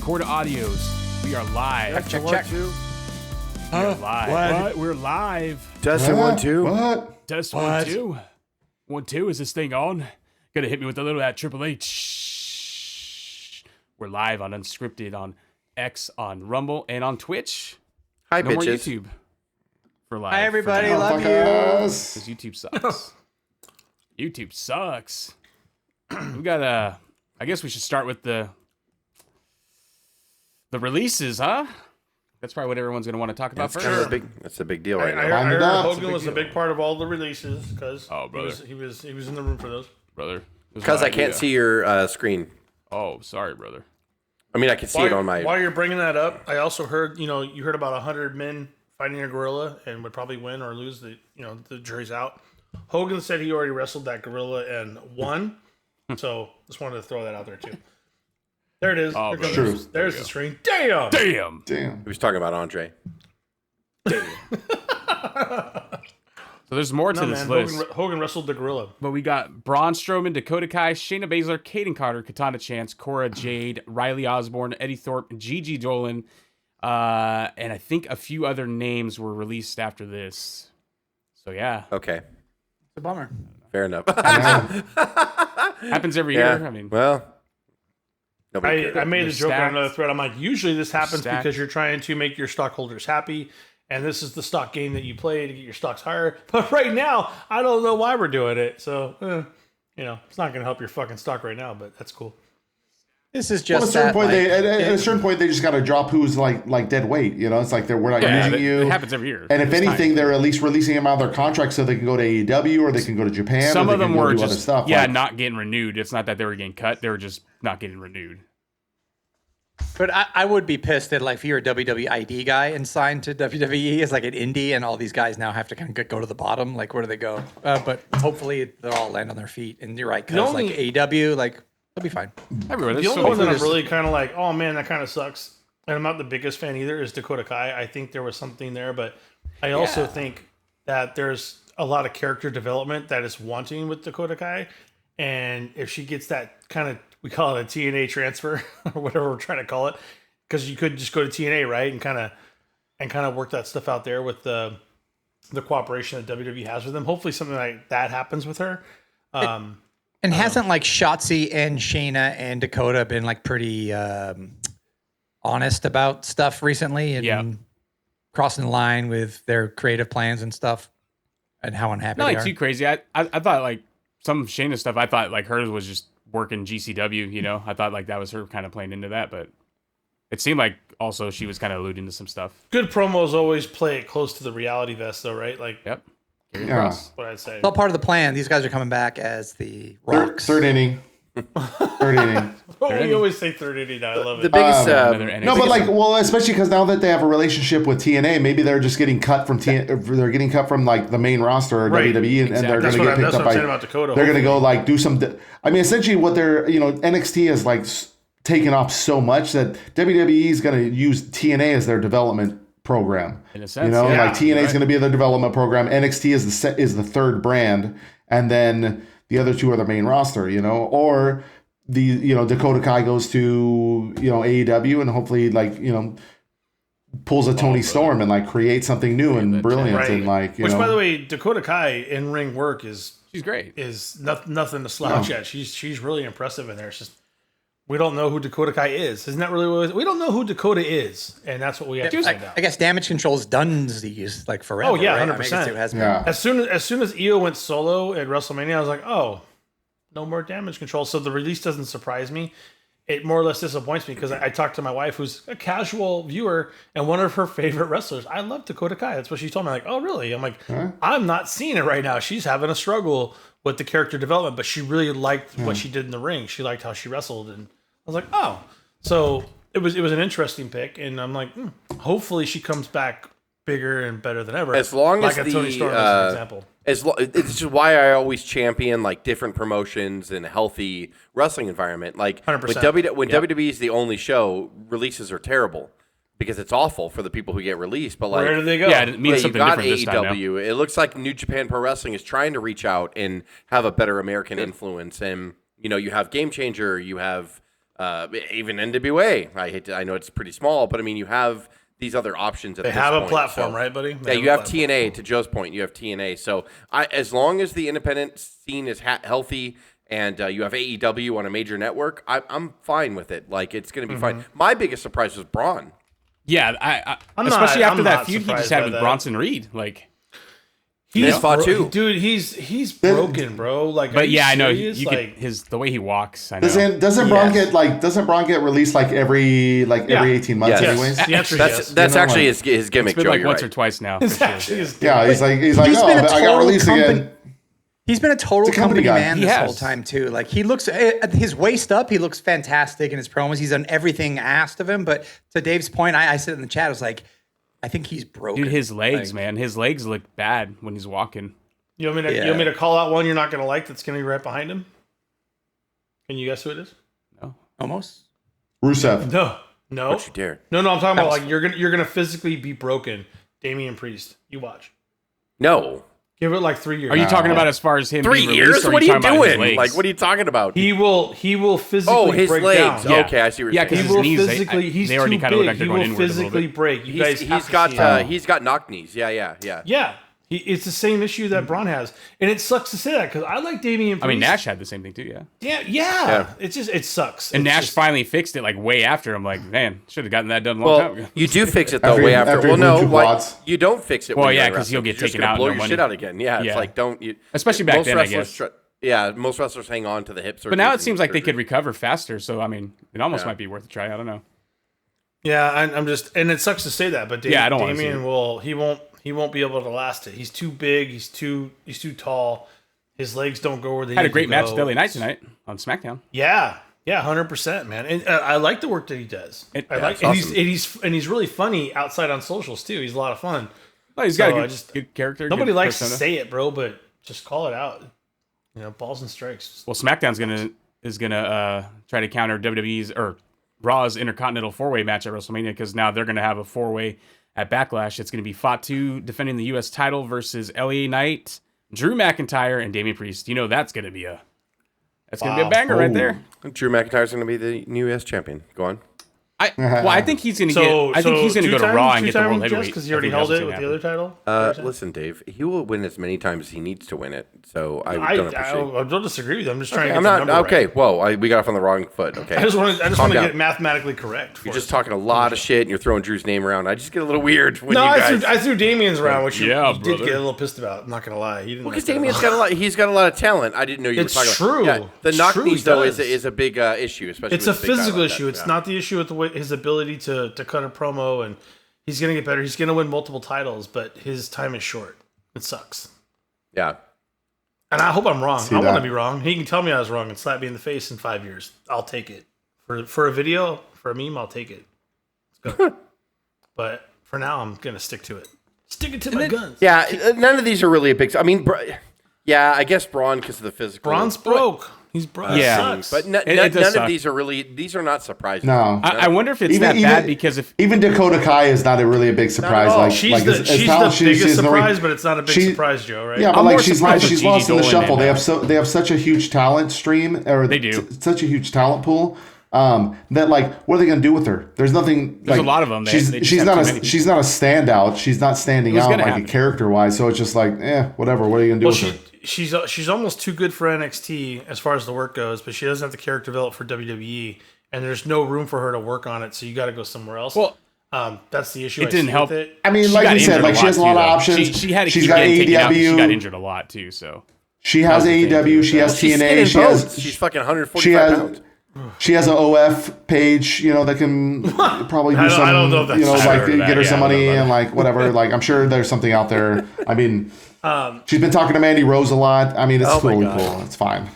Corda Audios. We are live. Check. We're live. What? We're live. Testing 1 2. What? Test 1 2. 1 2. Is this thing on? Gonna hit me with a little of that Triple H. We're live on Unscripted on X, on Rumble, and on Twitch. Hi, no bitches. more YouTube for live. Hi, everybody. For Love you. because YouTube sucks. YouTube sucks. We got I guess we should start with the releases, huh? That's probably what everyone's going to want to talk about That's first. that's a big deal right I now. heard Hogan was a big part of all the releases because he was in the room for those. Brother. Because I can't see your screen. Oh, sorry, brother. I mean, I can see it on my... While you're bringing that up, I also heard, you heard about 100 men fighting a gorilla and would probably win or lose. The jury's out. Hogan said he already wrestled that gorilla and won. So just wanted to throw that out there too. There it is. Oh, There's the screen. Damn. He was talking about Andre. So there's more to this list. Hogan wrestled the gorilla. But we got Braun Strowman, Dakota Kai, Shayna Baszler, Kaden Carter, Katana Chance, Cora Jade, Riley Osborne, Eddie Thorpe, Gigi Dolan, and I think a few other names were released after this. So yeah. Okay. It's a bummer. Fair enough. Happens every year. I mean, well... I made a joke stacked. on another thread. I'm like, usually this happens Stacked. because you're trying to make your stockholders happy, and this is the stock game that you play to get your stocks higher. But right now, I don't know why we're doing it. So, it's not going to help your fucking stock right now, but that's cool. This is just Well, at a certain point, they just got to drop who's like dead weight. It's like we're not using you. It happens every year. And if anything, they're at least releasing them out of their contract so they can go to AEW or they can go to Japan. Some or of they them can go were do other just stuff. not getting renewed. It's not that they were getting cut; they were just not getting renewed. But I would be pissed that if you're a WWE ID guy and signed to WWE as like an indie, and all these guys now have to kind of go to the bottom. Like, where do they go? But hopefully they'll all land on their feet. And you're right, because like AEW, like they'll be fine. Everywhere. The only one that I'm really kind of like, oh man, that kind of sucks. And I'm not the biggest fan either. Is Dakota Kai? I think there was something there, but I also think that there's a lot of character development that is wanting with Dakota Kai, and if she gets that kind of, we call it a TNA transfer or whatever we're trying to call it, because you could just go to TNA, right, and kind of work that stuff out there with the cooperation that WWE has with them. Hopefully, something like that happens with her. And hasn't like Shotzi and Shayna and Dakota been like pretty honest about stuff recently and crossing the line with their creative plans and stuff and how unhappy Not they like are? too crazy. I thought like some Shayna stuff. I thought like hers was just working GCW. I thought like that was her kind of playing into that, but it seemed like also she was kind of alluding to some stuff. Good promos always play it close to the reality vest, though, right? Like, Yep. that's what I'd say. It's all part of the plan. These guys are coming back as the Rocks. Third inning. Third inning. We always say third inning now. I love The it. biggest... No, but especially because now that they have a relationship with TNA, maybe they're just getting cut from they're getting cut from like the main roster or Right. WWE, and they're going to get picked that's up what I'm by. saying about Dakota. They're going to go like do some. I mean, essentially, what they're NXT is like taken off so much that WWE is going to use TNA as their development program. In a sense, like TNA is going to be the development program. NXT is the third brand, and then the other two are the main roster. Or Dakota Kai goes to AEW and hopefully pulls a Tony Storm and like creates something new and brilliant and like Which, by the way, Dakota Kai in ring work she's great. Is nothing to slouch at. She's really impressive in there. It's just we don't know who Dakota Kai is. Isn't that really what it is? We don't know who Dakota is, and that's what we have to find out. I guess Damage Control's done these like forever. Oh yeah, right? 100%. I guess it has been. Yeah. As soon as Io went solo at WrestleMania, I was like, oh, no more Damage Control. So the release doesn't surprise me. It more or less disappoints me because I talked to my wife, who's a casual viewer, and one of her favorite wrestlers. I love Dakota Kai. That's what she told me. Like, oh, really? I'm like, I'm not seeing it right now. She's having a struggle with the character development, but she really liked what she did in the ring. She liked how she wrestled, and I was like, oh. So it was an interesting pick, and I'm like, hopefully she comes back bigger and better than ever. As long like as a Tony Storm, as an example. It's just why I always champion like different promotions in a healthy wrestling environment. Like 100%. when WWE is the only show, releases are terrible because it's awful for the people who get released. But like, where do they go? Yeah, it means you something got different this time now. AEW. It looks like New Japan Pro Wrestling is trying to reach out and have a better American influence. And you have Game Changer, you have even NWA. I know it's pretty small, but I mean, you have these other options. They have a platform, right, buddy? Yeah, you have TNA. To Joe's point, you have TNA. So as long as the independent scene is healthy and you have AEW on a major network, I'm fine with it. Like, it's going to be fine. My biggest surprise was Braun. Yeah, especially after that feud he just had with Bronson Reed. Like, he's fought too, dude. He's broken, bro. Like, but yeah, I know you like the way he walks. I know. Doesn't Braun get released like every 18 months anyways? The answer is that's actually his gimmick. It's been Joe, like once right. or twice now. It's actually his Yeah, he's like, oh, I got released again. He's been a total company guy. man this whole time too. Like, he looks his waist up. He looks fantastic in his promos. He's done everything asked of him. But to Dave's point, I said in the chat, I was like, I think he's broken. Dude, his legs, man. His legs look bad when he's walking. You want me to call out one you're not going to like that's going to be right behind him? Can you guess who it is? No. Almost. Rusev. No. Don't you dare. No, I'm talking about like you're gonna physically be broken. Damian Priest. You watch. No. Give it like 3 years. Are you talking about as far as him 3 being years? released, or What are you talking about his doing? legs? Like, what are you talking about? He will physically his break legs. down. Yeah. Okay, I see what you're Yeah, saying. because He will his knees, physically. He's they already too kind of look big. like they're He going will inward a little physically bit. break. You guys have to see it. He's got knock knees. Yeah. Yeah. It's the same issue that Braun has, and it sucks to say that because I like Damian Priest. I mean, Nash had the same thing too, yeah. Yeah. It sucks. And It's Nash just- finally fixed it like way after. I'm like, man, should have gotten that done a long time ago. You do fix it though After- way after. after Well, no, two why, quads. you don't fix it. Well, when yeah, you're 'cause he'll get wrestling. You're just taken gonna out, blow no your money. shit out again. Yeah, it's Yeah. like don't you. Especially back then, I guess. Most wrestlers hang on to the hips. But now it seems like they could recover faster. So I mean, it almost might be worth a try. I don't know. Yeah, I'm just, and it sucks to say that, but I don't wanna see Damian he won't be able to last it. He's too big. He's too tall. His legs don't go where they Had a need great to match go. the other night tonight on SmackDown. Yeah, 100%, man. And I like the work that he does. It's He's really funny outside on socials too. He's a lot of fun. Oh, he's got So a good character. Nobody good likes to persona. say it, bro, but just call it out. You know, balls and strikes. Well, SmackDown's gonna try to counter WWE's or Raw's Intercontinental 4-Way match at WrestleMania because now they're gonna have a 4-way at Backlash. It's gonna be Fatu defending the U.S. title versus LA Knight, Drew McIntyre, and Damian Priest. You know that's gonna be a banger right there. Drew McIntyre's going to be the new U.S. champion. Go on. I think he's gonna go to Raw and get the World Heavyweight because he already held it with the other title. Listen, Dave, he will win as many times as he needs to win it. So I don't appreciate. I don't disagree with you. I'm just trying to get I'm the not number okay. right. Whoa, we got off on the wrong foot. Okay, I just want to Calm get down. it mathematically correct. You're just talking a lot of shit and you're throwing Drew's name around. I just get a little weird when No, you guys. I threw Damian's around, which you did brother. get a little pissed about. I'm not gonna lie. Because Damian's got a lot. He's got a lot of talent. I didn't know you It's were talking true. about. Yeah, the It's knock true, knees he though does. is a big issue, especially. It's a with big guy physical like that. issue. It's Yeah. not the issue with his ability to cut a promo, and he's gonna get better. He's gonna win multiple titles, but his time is short. It sucks. Yeah. And I hope I'm wrong. See I want to that. be wrong. He can tell me I was wrong and slap me in the face in 5 years. I'll take it. For a video, for a meme, I'll take it. Let's go. But for now, I'm gonna stick to it. Stick it to my guns. Yeah, none of these are really a big. I mean, yeah, I guess Braun because of the physical. Braun's broke. He's broke. Yeah. It sucks. But It none does of suck. these are really. These are not surprising. No. I wonder if it's Even- that bad even- because if Even Dakota Kai is not really a big surprise. all. Like she's as the talented she biggest is in the ring- surprise, but it's not a big she- surprise, Joe. Right? Yeah, but I'm like more she's surprised with she's Gigi lost in the Dolan shuffle. than They have such a huge talent stream, or They do. such a huge talent pool. That like, what are they gonna do with her? There's nothing. There's like, a lot of them. They She's just she's have not too a many. she's not a standout. She's not standing Who's out gonna like happen? a character wise. So it's just like, whatever. What are you gonna do Well, with her? she's almost too good for NXT as far as the work goes, but she doesn't have the character developed for WWE, and there's no room for her to work on it. So you got to go somewhere else. Well, that's the issue. it didn't help. With it. I mean, She like got we said, injured like she has a lot of too, though. options. She had to She's keep got getting taken out. She got AEW. injured a lot too. So She has That was the thing, AEW. too. She has She's TNA. skinny bones. She's fucking 145 She has. pounds. She has an OF page, that can probably do I some, don't know if that's true. like I've heard of get that, her yeah, some I don't know money about and like whatever. Like I'm sure there's something out there. I mean, she's been talking to Mandy Rose a lot. I mean, it's totally cool. It's fine.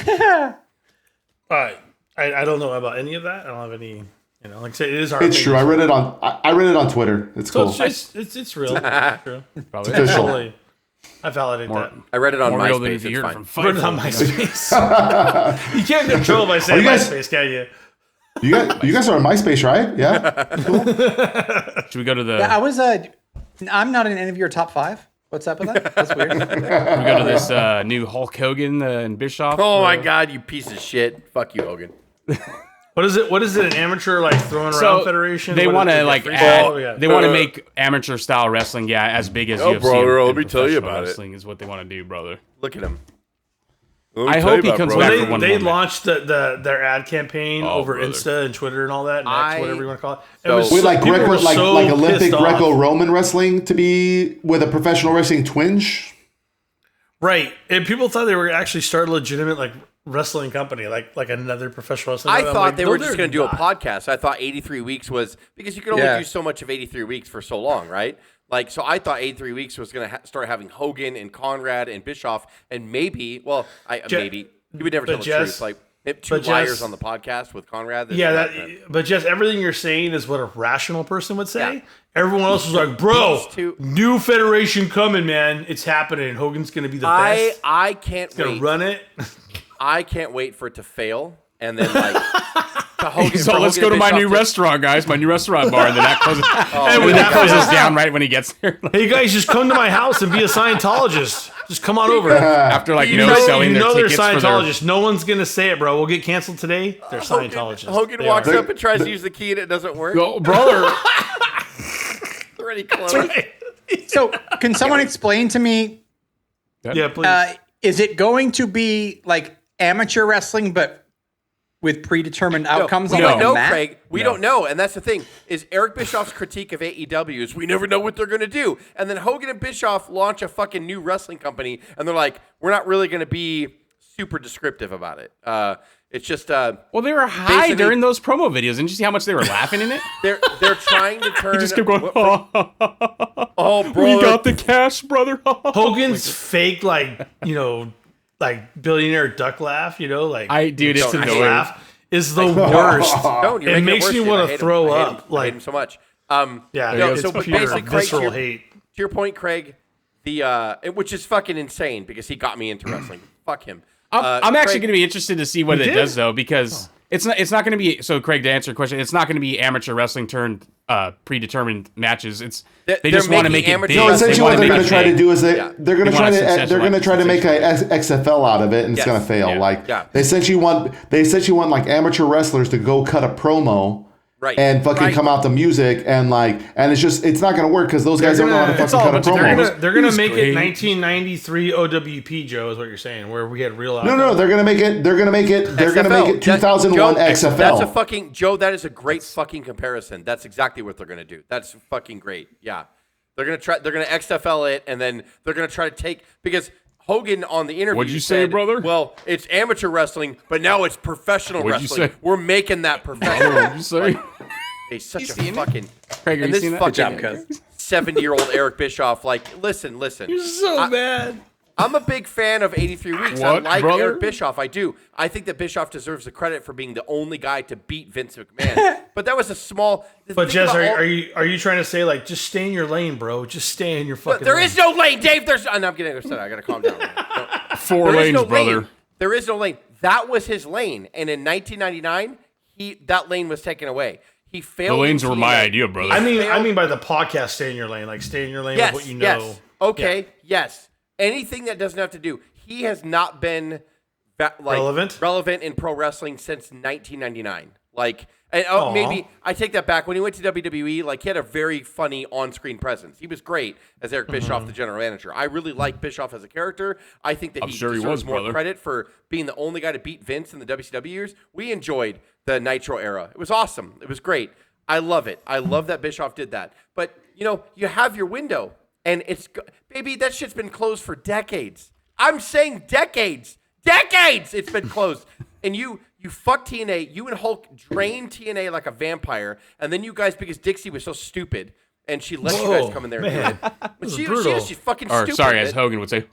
All right, I don't know about any of that. I don't have any. Like I said, it is hard. It's true. I read it on Twitter. It's So cool. it's real. It's true. probably official. Totally. I validate that. I read it on more real than MySpace. if you It's heard it fine. from Put it Fightful. on MySpace. You can't control by saying you guys- MySpace, can you? You guys are on MySpace, right? Yeah. Should we go to the? Yeah, I was. I'm not in any of your top 5. What's up with that? That's weird. We go to this new Hulk Hogan and Bischoff. Oh my God, you piece of shit! Fuck you, Hogan. What is it? What is it? An amateur like throwing around federation? They What want is it, to like freestyle? add, they want to make amateur style wrestling, as big as UFC. brother, and let me tell you professional about it. wrestling is what they want to do, brother. Look at him. I hope he comes back for one They moment. launched their ad campaign over brother. Insta and Twitter and all that, and X, whatever you want to call it. It So- was With like people Greco, were like so Olympic pissed off. Greco-Roman wrestling to be with a professional wrestling twinge. Right, and people thought they were actually start a legitimate like wrestling company, like another professional wrestling. I company. I'm thought like, they no, were just they're going to do a not. podcast. I thought 83 weeks was because you could only do so much of 83 weeks for so long, right? Like, so I thought 83 weeks was going to start having Hogan and Conrad and Bischoff and maybe, maybe you would never tell the truth. Like two liars on the podcast with Conrad. But just everything you're saying is what a rational person would say. Yeah. Everyone else was like, "Bro, new federation coming, man! It's happening. Hogan's going to be the best. I can't wait. Going to run it. I can't wait for it to fail and then like." So let's go to my new restaurant, guys. My new restaurant bar, and then that closes. And that closes down right when he gets there. Hey guys, just come to my house and be a Scientologist. Just come on over. After selling their they're tickets Scientologists. No one's gonna say it, bro. We'll get canceled today. They're Scientologists. Hogan walks up and tries to use the key and it doesn't work. Oh, brother. Already closed. Right. So, can someone explain to me? Yeah, please. Is it going to be like amateur wrestling, but with predetermined outcomes? We don't know, match? Craig. We don't know, and that's the thing. Is Eric Bischoff's critique of AEW is we never know what they're going to do, and then Hogan and Bischoff launch a fucking new wrestling company, and they're like, we're not really going to be super descriptive about it. It's just well, they were high during those promo videos. Didn't you see how much they were laughing in it? They're trying to turn. He just kept going. Oh, bro, we got the cash, brother. Hogan's fake, like billionaire duck laugh. It's annoying. Laugh is the worst. It makes me want to throw up. I hate him so much. It's so pure basically, Craig, visceral hate. To your point, Craig, which is fucking insane because he got me into wrestling. Fuck him. I'm actually going to be interested to see what it does though, because it's not going to be. So, Craig, to answer your question, it's not going to be amateur wrestling turned predetermined matches. They just want to make it big. No, essentially what they're going to try to do is they're going to try to make a XFL out of it, and it's going to fail. They essentially want like amateur wrestlers to go cut a promo. Right. And fucking come out the music and it's not gonna work because those guys don't know how to fucking cut a promo. They're gonna make it 1993 O.W.P. Joe is what you're saying, where we had real. No, they're gonna make it 2001 XFL. That's a fucking Joe. That is a great fucking comparison. That's exactly what they're gonna do. That's fucking great. Yeah, they're gonna XFL it, and then they're gonna try to take because. Hogan on the interview What'd you say, brother? Well, it's amateur wrestling, but now it's professional wrestling. We're making that professional. What'd you say? He's such a fucking... Craig, have you seen that? Good job, 70-year-old Eric Bischoff, listen. You're so bad. I'm a big fan of 83 Weeks. What, I like brother? Eric Bischoff. I do. I think that Bischoff deserves the credit for being the only guy to beat Vince McMahon. But that was a small... But Jess, are you trying to say just stay in your lane, bro? Just stay in your fucking There lane. is no lane, Dave. No, I'm getting upset. I got to calm down. Four lanes, brother. There is no lane. That was his lane. And in 1999, that lane was taken away. He failed. The lanes were my idea, brother. I mean by the podcast, stay in your lane. Stay in your lane with what you know. Yes. Okay. Yeah. Yes. Anything that doesn't have to do. He has not been relevant in pro wrestling since 1999. Maybe I take that back. When he went to WWE, he had a very funny on-screen presence. He was great as Eric Bischoff, the general manager. I really like Bischoff as a character. I think that he deserves more credit for being the only guy to beat Vince in the WCW years. We enjoyed the Nitro era. It was awesome. It was great. I love it. I love that Bischoff did that. But, you have your window. And baby, that shit's been closed for decades. I'm saying decades. Decades it's been closed. And you fuck TNA. You and Hulk drain TNA like a vampire. And then you guys, because Dixie was so stupid, and she let you guys come in there. Man. She's fucking stupid. Sorry, as Hogan would say.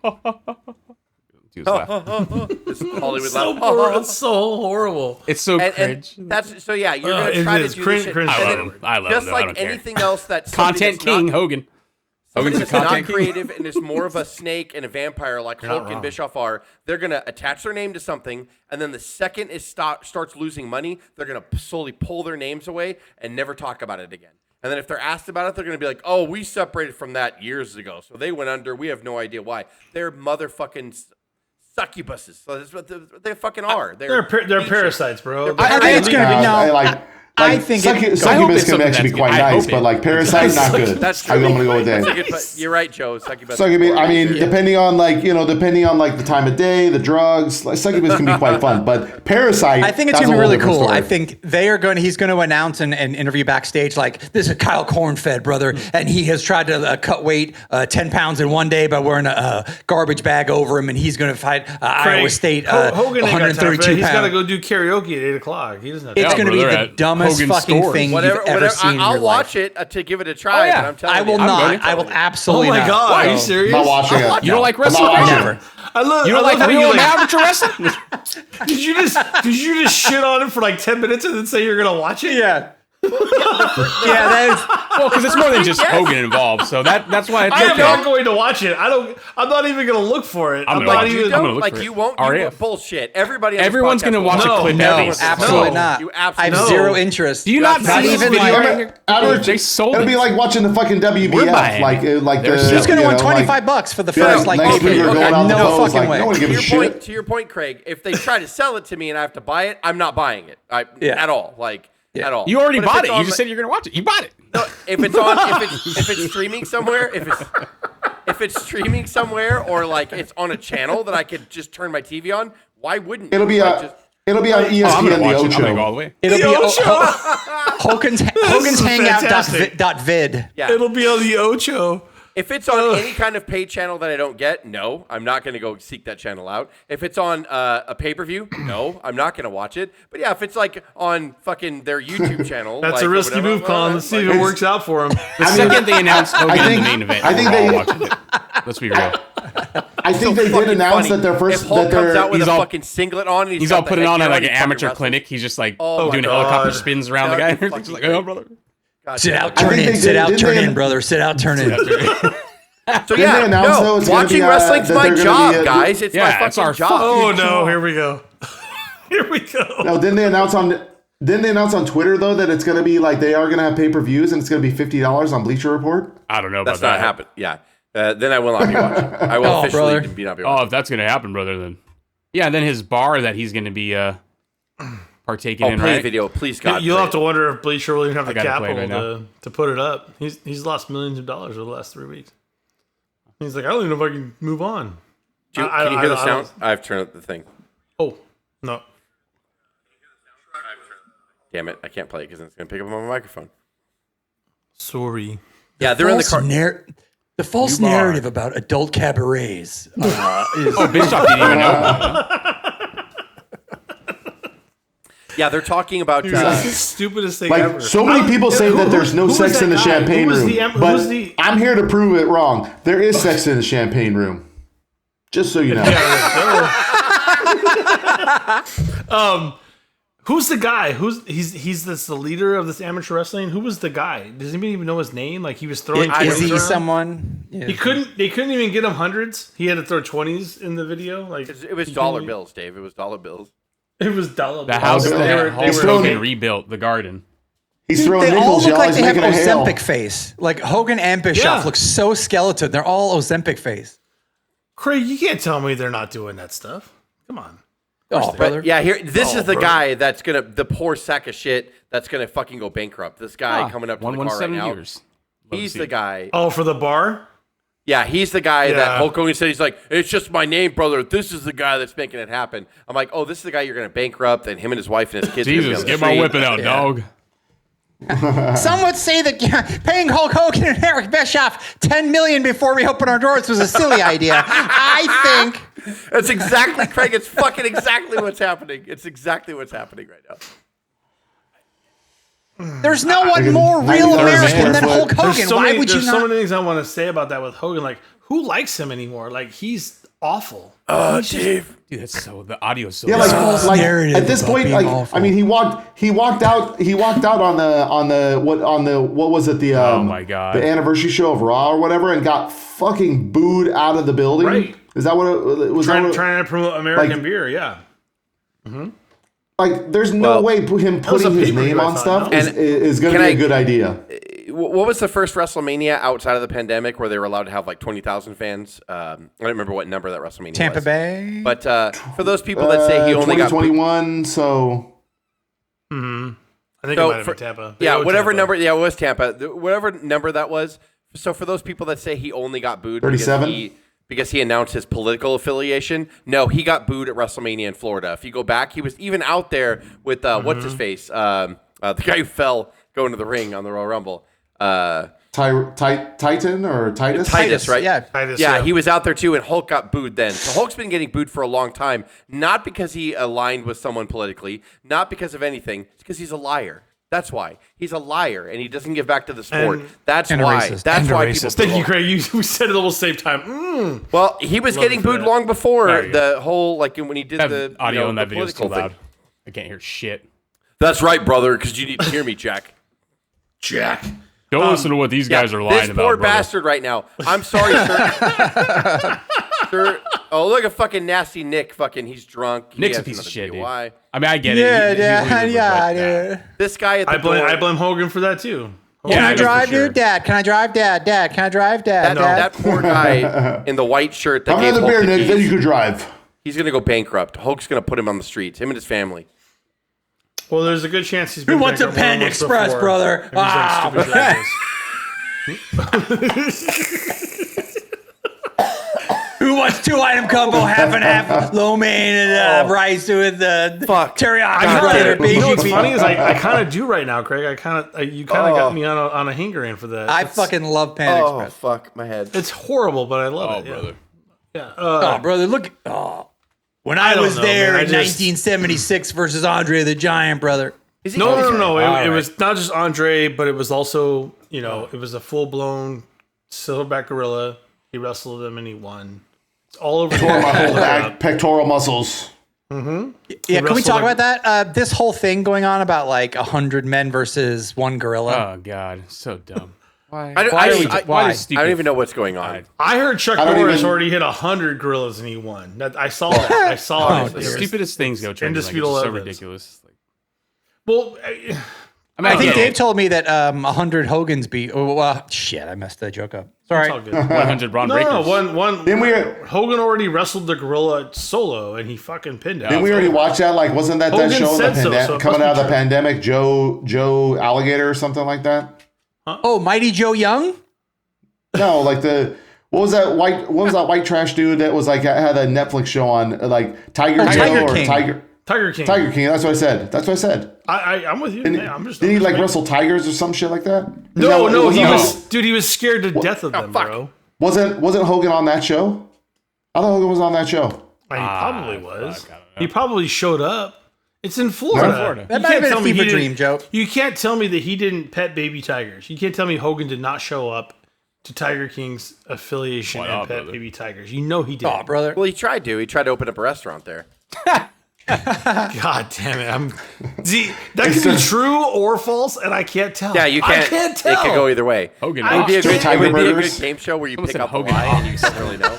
This Hollywood laugh. It's so horrible. It's so cringe. And that's so. Yeah, you're gonna try to do this shit. I love him. Just like anything else that's content king, Hogan. Hogan's a not creative and is more of a snake and a vampire like Hulk and Bischoff are. They're going to attach their name to something, and then the second it starts losing money, they're going to slowly pull their names away and never talk about it again. And then if they're asked about it, they're going to be like, oh, we separated from that years ago. So they went under. We have no idea why. They're motherfucking succubuses. So that's what they fucking are. They're parasites, bro. I think it's going to be no. I think succubus can actually be quite nice, but like parasite, not good. That's true. I'm gonna go with that. You're right, Joe. Succubus. I mean, depending on the time of day, the drugs, like, succubus can be quite fun. But parasite, I think it's gonna be really cool. Story. I think he's going to announce an interview backstage like, this is Kyle Cornfed, brother, and he has tried to cut weight 10 pounds in one day by wearing a garbage bag over him, and he's going to fight Iowa State. Hogan 132 pounds. He's got to go do karaoke at 8:00. He doesn't have it's going to be the dumbest fucking thing you've ever seen. I'll watch it to give it a try. But I'm telling I will not. I will absolutely not. Oh my God, are you serious? I'm not watching it. You don't like wrestling? Never. You don't like real amateur wrestling? Did you just shit on him for like 10 minutes and then say you're gonna watch it? Yeah. That is well, because it's more than just Hogan involved, so that's why it's I am okay. not going to watch it. I'm not even gonna look for it. I'm gonna look for it. You won't. RAF. Bullshit. Everyone's gonna watch a clip. Absolutely not. You I absolutely have zero interest. Do you not see even this video like- right here? They sold It'll be it. like watching the fucking WBF, like He's going to want $25 for the first like Lex Luger going out the no pose, fucking like, way. no one gives a shit. To your point, Craig, if they try to sell it to me and I have to buy it, I'm not buying it. At all. At all. You already But if bought it's it. on You just said you're gonna watch it. You bought it. No, if it's on, if it's streaming somewhere, if it's streaming somewhere, or like it's on a channel that I could just turn my TV on, why wouldn't you? It'll be on ESPN, I'm gonna the watch it. I'm Ocho. gonna go all the way. It'll be Hogan's is Hangout.vid. Yeah. It'll be on the Ocho. If it's on any kind of paid channel that I don't get, no, I'm not going to go seek that channel out. If it's on a pay-per-view, no, I'm not going to watch it. But yeah, if it's like on fucking their YouTube channel, That's like, a risky move, Colin. Let's see if it works out for him. The second they announced Hogan in the main event, I think we're all they- watching it. Let's be real. I think they did announce that their first If Hulk comes out with he's a all- fucking singlet on, and He's got all the putting on at headgear like an and he fucking amateur wrestles. clinic. He's just like Oh my doing God. helicopter spins around the guy. That'd be He's just like, fucking oh, brother. God Sit damn out, it. turn think in. they Sit did- out, didn't turn they- in, brother. Sit out, turn in. So they yeah, announce, though, it's gonna watching be, wrestling's that my they're gonna job, be, guys. It's my Yeah, fucking it's our job. Oh no, here we go. Here we go. No, didn't they announce on Twitter though that it's gonna be like they are gonna have pay-per-views and it's gonna be $50 on Bleacher Report? I don't know about That's that. not happening. Yeah. Then I will not be watching. I will officially brother. not be Oh, watching. if that's gonna happen, brother, then yeah. And then his bar that he's gonna be partaking in, Play the right? video, please, God. You'll play have to wonder if Bleacher will even have the gotta play it capital right to put it up. He's lost millions of dollars over the last 3 weeks. He's like, I don't even know if I can move on. Can you hear the sound? I've turned up the thing. Oh no. Damn it! I can't play it because it's gonna pick up on my microphone. Sorry. Yeah, they're in the car. The false narrative about adult cabarets is Oh, Bischoff didn't even know. Yeah, they're talking about. That's the stupidest thing Like ever. so many people say that there's no who was sex that in the guy? champagne Who was room, the- who but was the- I'm here to prove it wrong. There is sex in the champagne room. Just so you know. Who's the guy? He's the leader of this amateur wrestling? Who was the guy? Does anybody even know his name? Like he was throwing is 20s he around? someone? Yeah. They couldn't even get him hundreds. He had to throw 20s in the video. Like It was dollar bills, Dave. It was dollar bills. It was dollar. The house They that were- Hulk throwing- Hogan rebuilt, the garden. He's throwing They all nickels, look y'all. like He's they have making a hail. Ozempic face. Like Hogan and Bischoff Yeah. look so skeleton. They're all Ozempic face. Craig, you can't tell me they're not doing that stuff. Come on. Oh, brother. Yeah, this is the bro. guy that's gonna the poor sack of shit that's gonna fucking go bankrupt. This guy coming up to the car right 117 now. years. Love He's to see the it. guy. Oh, for the bar? Yeah, he's the guy that Yeah. Hulk Hogan said. He's like, it's just my name, brother. This is the guy that's making it happen. I'm like, oh, this is the guy you're gonna bankrupt, and him and his wife and his kids. are gonna be Jesus, on the get my street. whipping out, dog. Some would say that paying Hulk Hogan and Eric Bischoff $10 million before we open our doors was a silly idea. I think That's exactly, Craig. It's fucking exactly what's happening. It's exactly what's happening right now. there's no one more real 93 American than square Hulk foot. Hogan. There's so Why many, would you there's not? so many things I want to say about that with Hogan. Like, who likes him anymore? Like, he's awful. Dave. Dude, that's so the audio is so Yeah, bad. false like narrative at this about point, being like awful. I mean, he walked out on what was it the Oh my God. the anniversary show of Raw or whatever, and got fucking booed out of the building. Right. Is that what it was? Trying to promote American like- beer, yeah. Like, there's no Well, way him was a putting his pay-per-view, name I on thought, stuff no? is going to Can be I- a good idea. what was the first WrestleMania outside of the pandemic where they were allowed to have like 20,000 fans? I don't remember what number that WrestleMania Tampa was. Bay. But for those people that say he only got 2021, so I think it might have been Tampa. yeah, whatever Tampa. number. Yeah, it was Tampa. Whatever number that was. So for those people that say he only got booed 37? because he announced his political affiliation, no, he got booed at WrestleMania in Florida. If you go back, he was even out there with what's his face, the guy who fell going to the ring on the Royal Rumble. Titan or Titus? Titus, right? Yeah. Titus, Yeah, he was out there too, and Hulk got booed then. So Hulk's been getting booed for a long time, not because he aligned with someone politically, not because of anything. It's because he's a liar. That's why. He's a liar, and he doesn't give back to the sport. That's and a why. racist. That's And a why racist. people Thank boo you, Hulk. Craig. We said it almost same time. Well, he was getting you for booed that. long before There you the whole, like when he did That the audio in the that video is too political loud. thing. I can't hear shit. That's right, brother, because you need to hear me, Jack. Jack. Don't listen to what these guys are lying this about. poor brother. bastard right now. I'm sorry, sir. Sir. Oh, look at fucking nasty Nick. Fucking, he's drunk. He Nick's a has piece of another shit, dude. DUI. I mean, I get Yeah, it. dude. This guy at the I door. blame Hogan for that too. Yeah, Can I I know for drive, sure. dude? Dad, can I drive, Dad? Dad, can I drive, Dad? that poor guy in the white shirt that Come gave out of the Hulk beer, the Nick, then you keys, could drive. he's going to go bankrupt. Hulk's going to put him on the streets, him and his family. Well, there's a good chance he's been. Who wants a bankrupt more than Panda once Express, before. brother? And he's done Ah, stupid shit like Who wants 2-item combo, half and half, lo mein and rice with Fuck. teriyaki, this. brother? You know what's BGB. funny is I kind of do right now, Craig. You kind of got me on a hanger in for that. I It's- fucking love Panda Oh, Express. fuck, my head. It's horrible, but I love Oh, it. brother. Yeah. Oh, brother, look. When I don't was know, there man. I in just- 1976 versus Andre the Giant, brother. No. All It was not just Andre, but it was also, it was a full blown silverback gorilla. He wrestled him and he won. It's all over Tore my whole the back, pectoral muscles. Yeah, can we wrestled talk like- about that? This whole thing going on about like 100 men versus one gorilla. Oh god, so dumb. Why? I don't- Why I- are we- I- why? does I don't even know what's going on. I heard Chuck I don't Norris even- already hit 100 gorillas and he won. I saw that. I saw it. The It was- stupidest things go trending. Like, it's indisputable just so evidence. ridiculous. Like, Well, I mean, I think get Dave it. told me that 100 Hogan's beat. Oh, shit, I messed that joke up. Sorry. it's all good. 100 Braun No, Breakers. one. Didn't we? Hogan already wrestled the gorilla solo and he fucking pinned it. Didn't we already watch that? Like, wasn't that Hogan show said so, so it coming must out of be the true. pandemic? Joe Alligator or something like that. Oh, Mighty Joe Young? No, like what was that white trash dude that was like had a Netflix show on like Tiger Tiger Joe or King. Tiger King. Tiger King. That's what I said. I'm with you. Didn't, Yeah, I'm just. didn't he I'm like just wrestle tigers or some shit like that? No, he wasn't- was. Dude, he was scared to death of them, fuck. bro. Wasn't Hogan on that show? I thought Hogan was on that show. He probably was. fuck, I don't know. He probably showed up. It's in Florida. Florida. That You might have can't been a tell me he fever didn't- dream joke. You can't tell me that he didn't pet baby tigers. You can't tell me Hogan did not show up to Tiger King's affiliation Why and not, pet brother? baby tigers. You know he did. Oh, brother. Well, he tried to. He tried to open up a restaurant there. God damn it! See, that could be true or false, and I can't tell. Yeah, you can't. I can't tell. It could go either way. Hogan. I It would be a good, Tiger it would be a good burgers. game show where you Almost pick said up a Hogan. lie and you don't really know.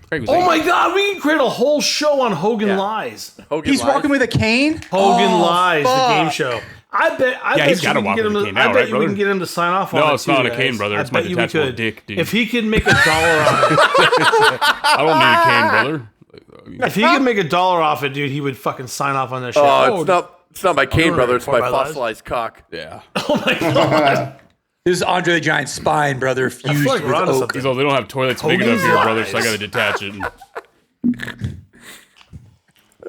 Craig was Oh like, my God, we can create a whole show on Hogan Yeah. Lies. Hogan He's lies. walking with a cane? Hogan Oh, Lies, fuck. the game show. I bet he's you gotta we can walk get with him a to, cane I now, bet right, you we can brother? get him to sign off on No, it it's not too, a cane, guys. brother. I It's my bet you we detachable could. dick, dude. If he could make $1 on it, I don't need a cane, brother. if he could make $1 off it, dude, he would fucking sign off on that shit. Oh, it's not my cane, doing brother. it It's for my my lies. fossilized cock. Yeah. Oh my God. This is Andre the Giant's spine, brother, fused like with we're onto oak. something. He's all, they don't have toilets big enough Hogan's here, brother, so I Lies. gotta detach it.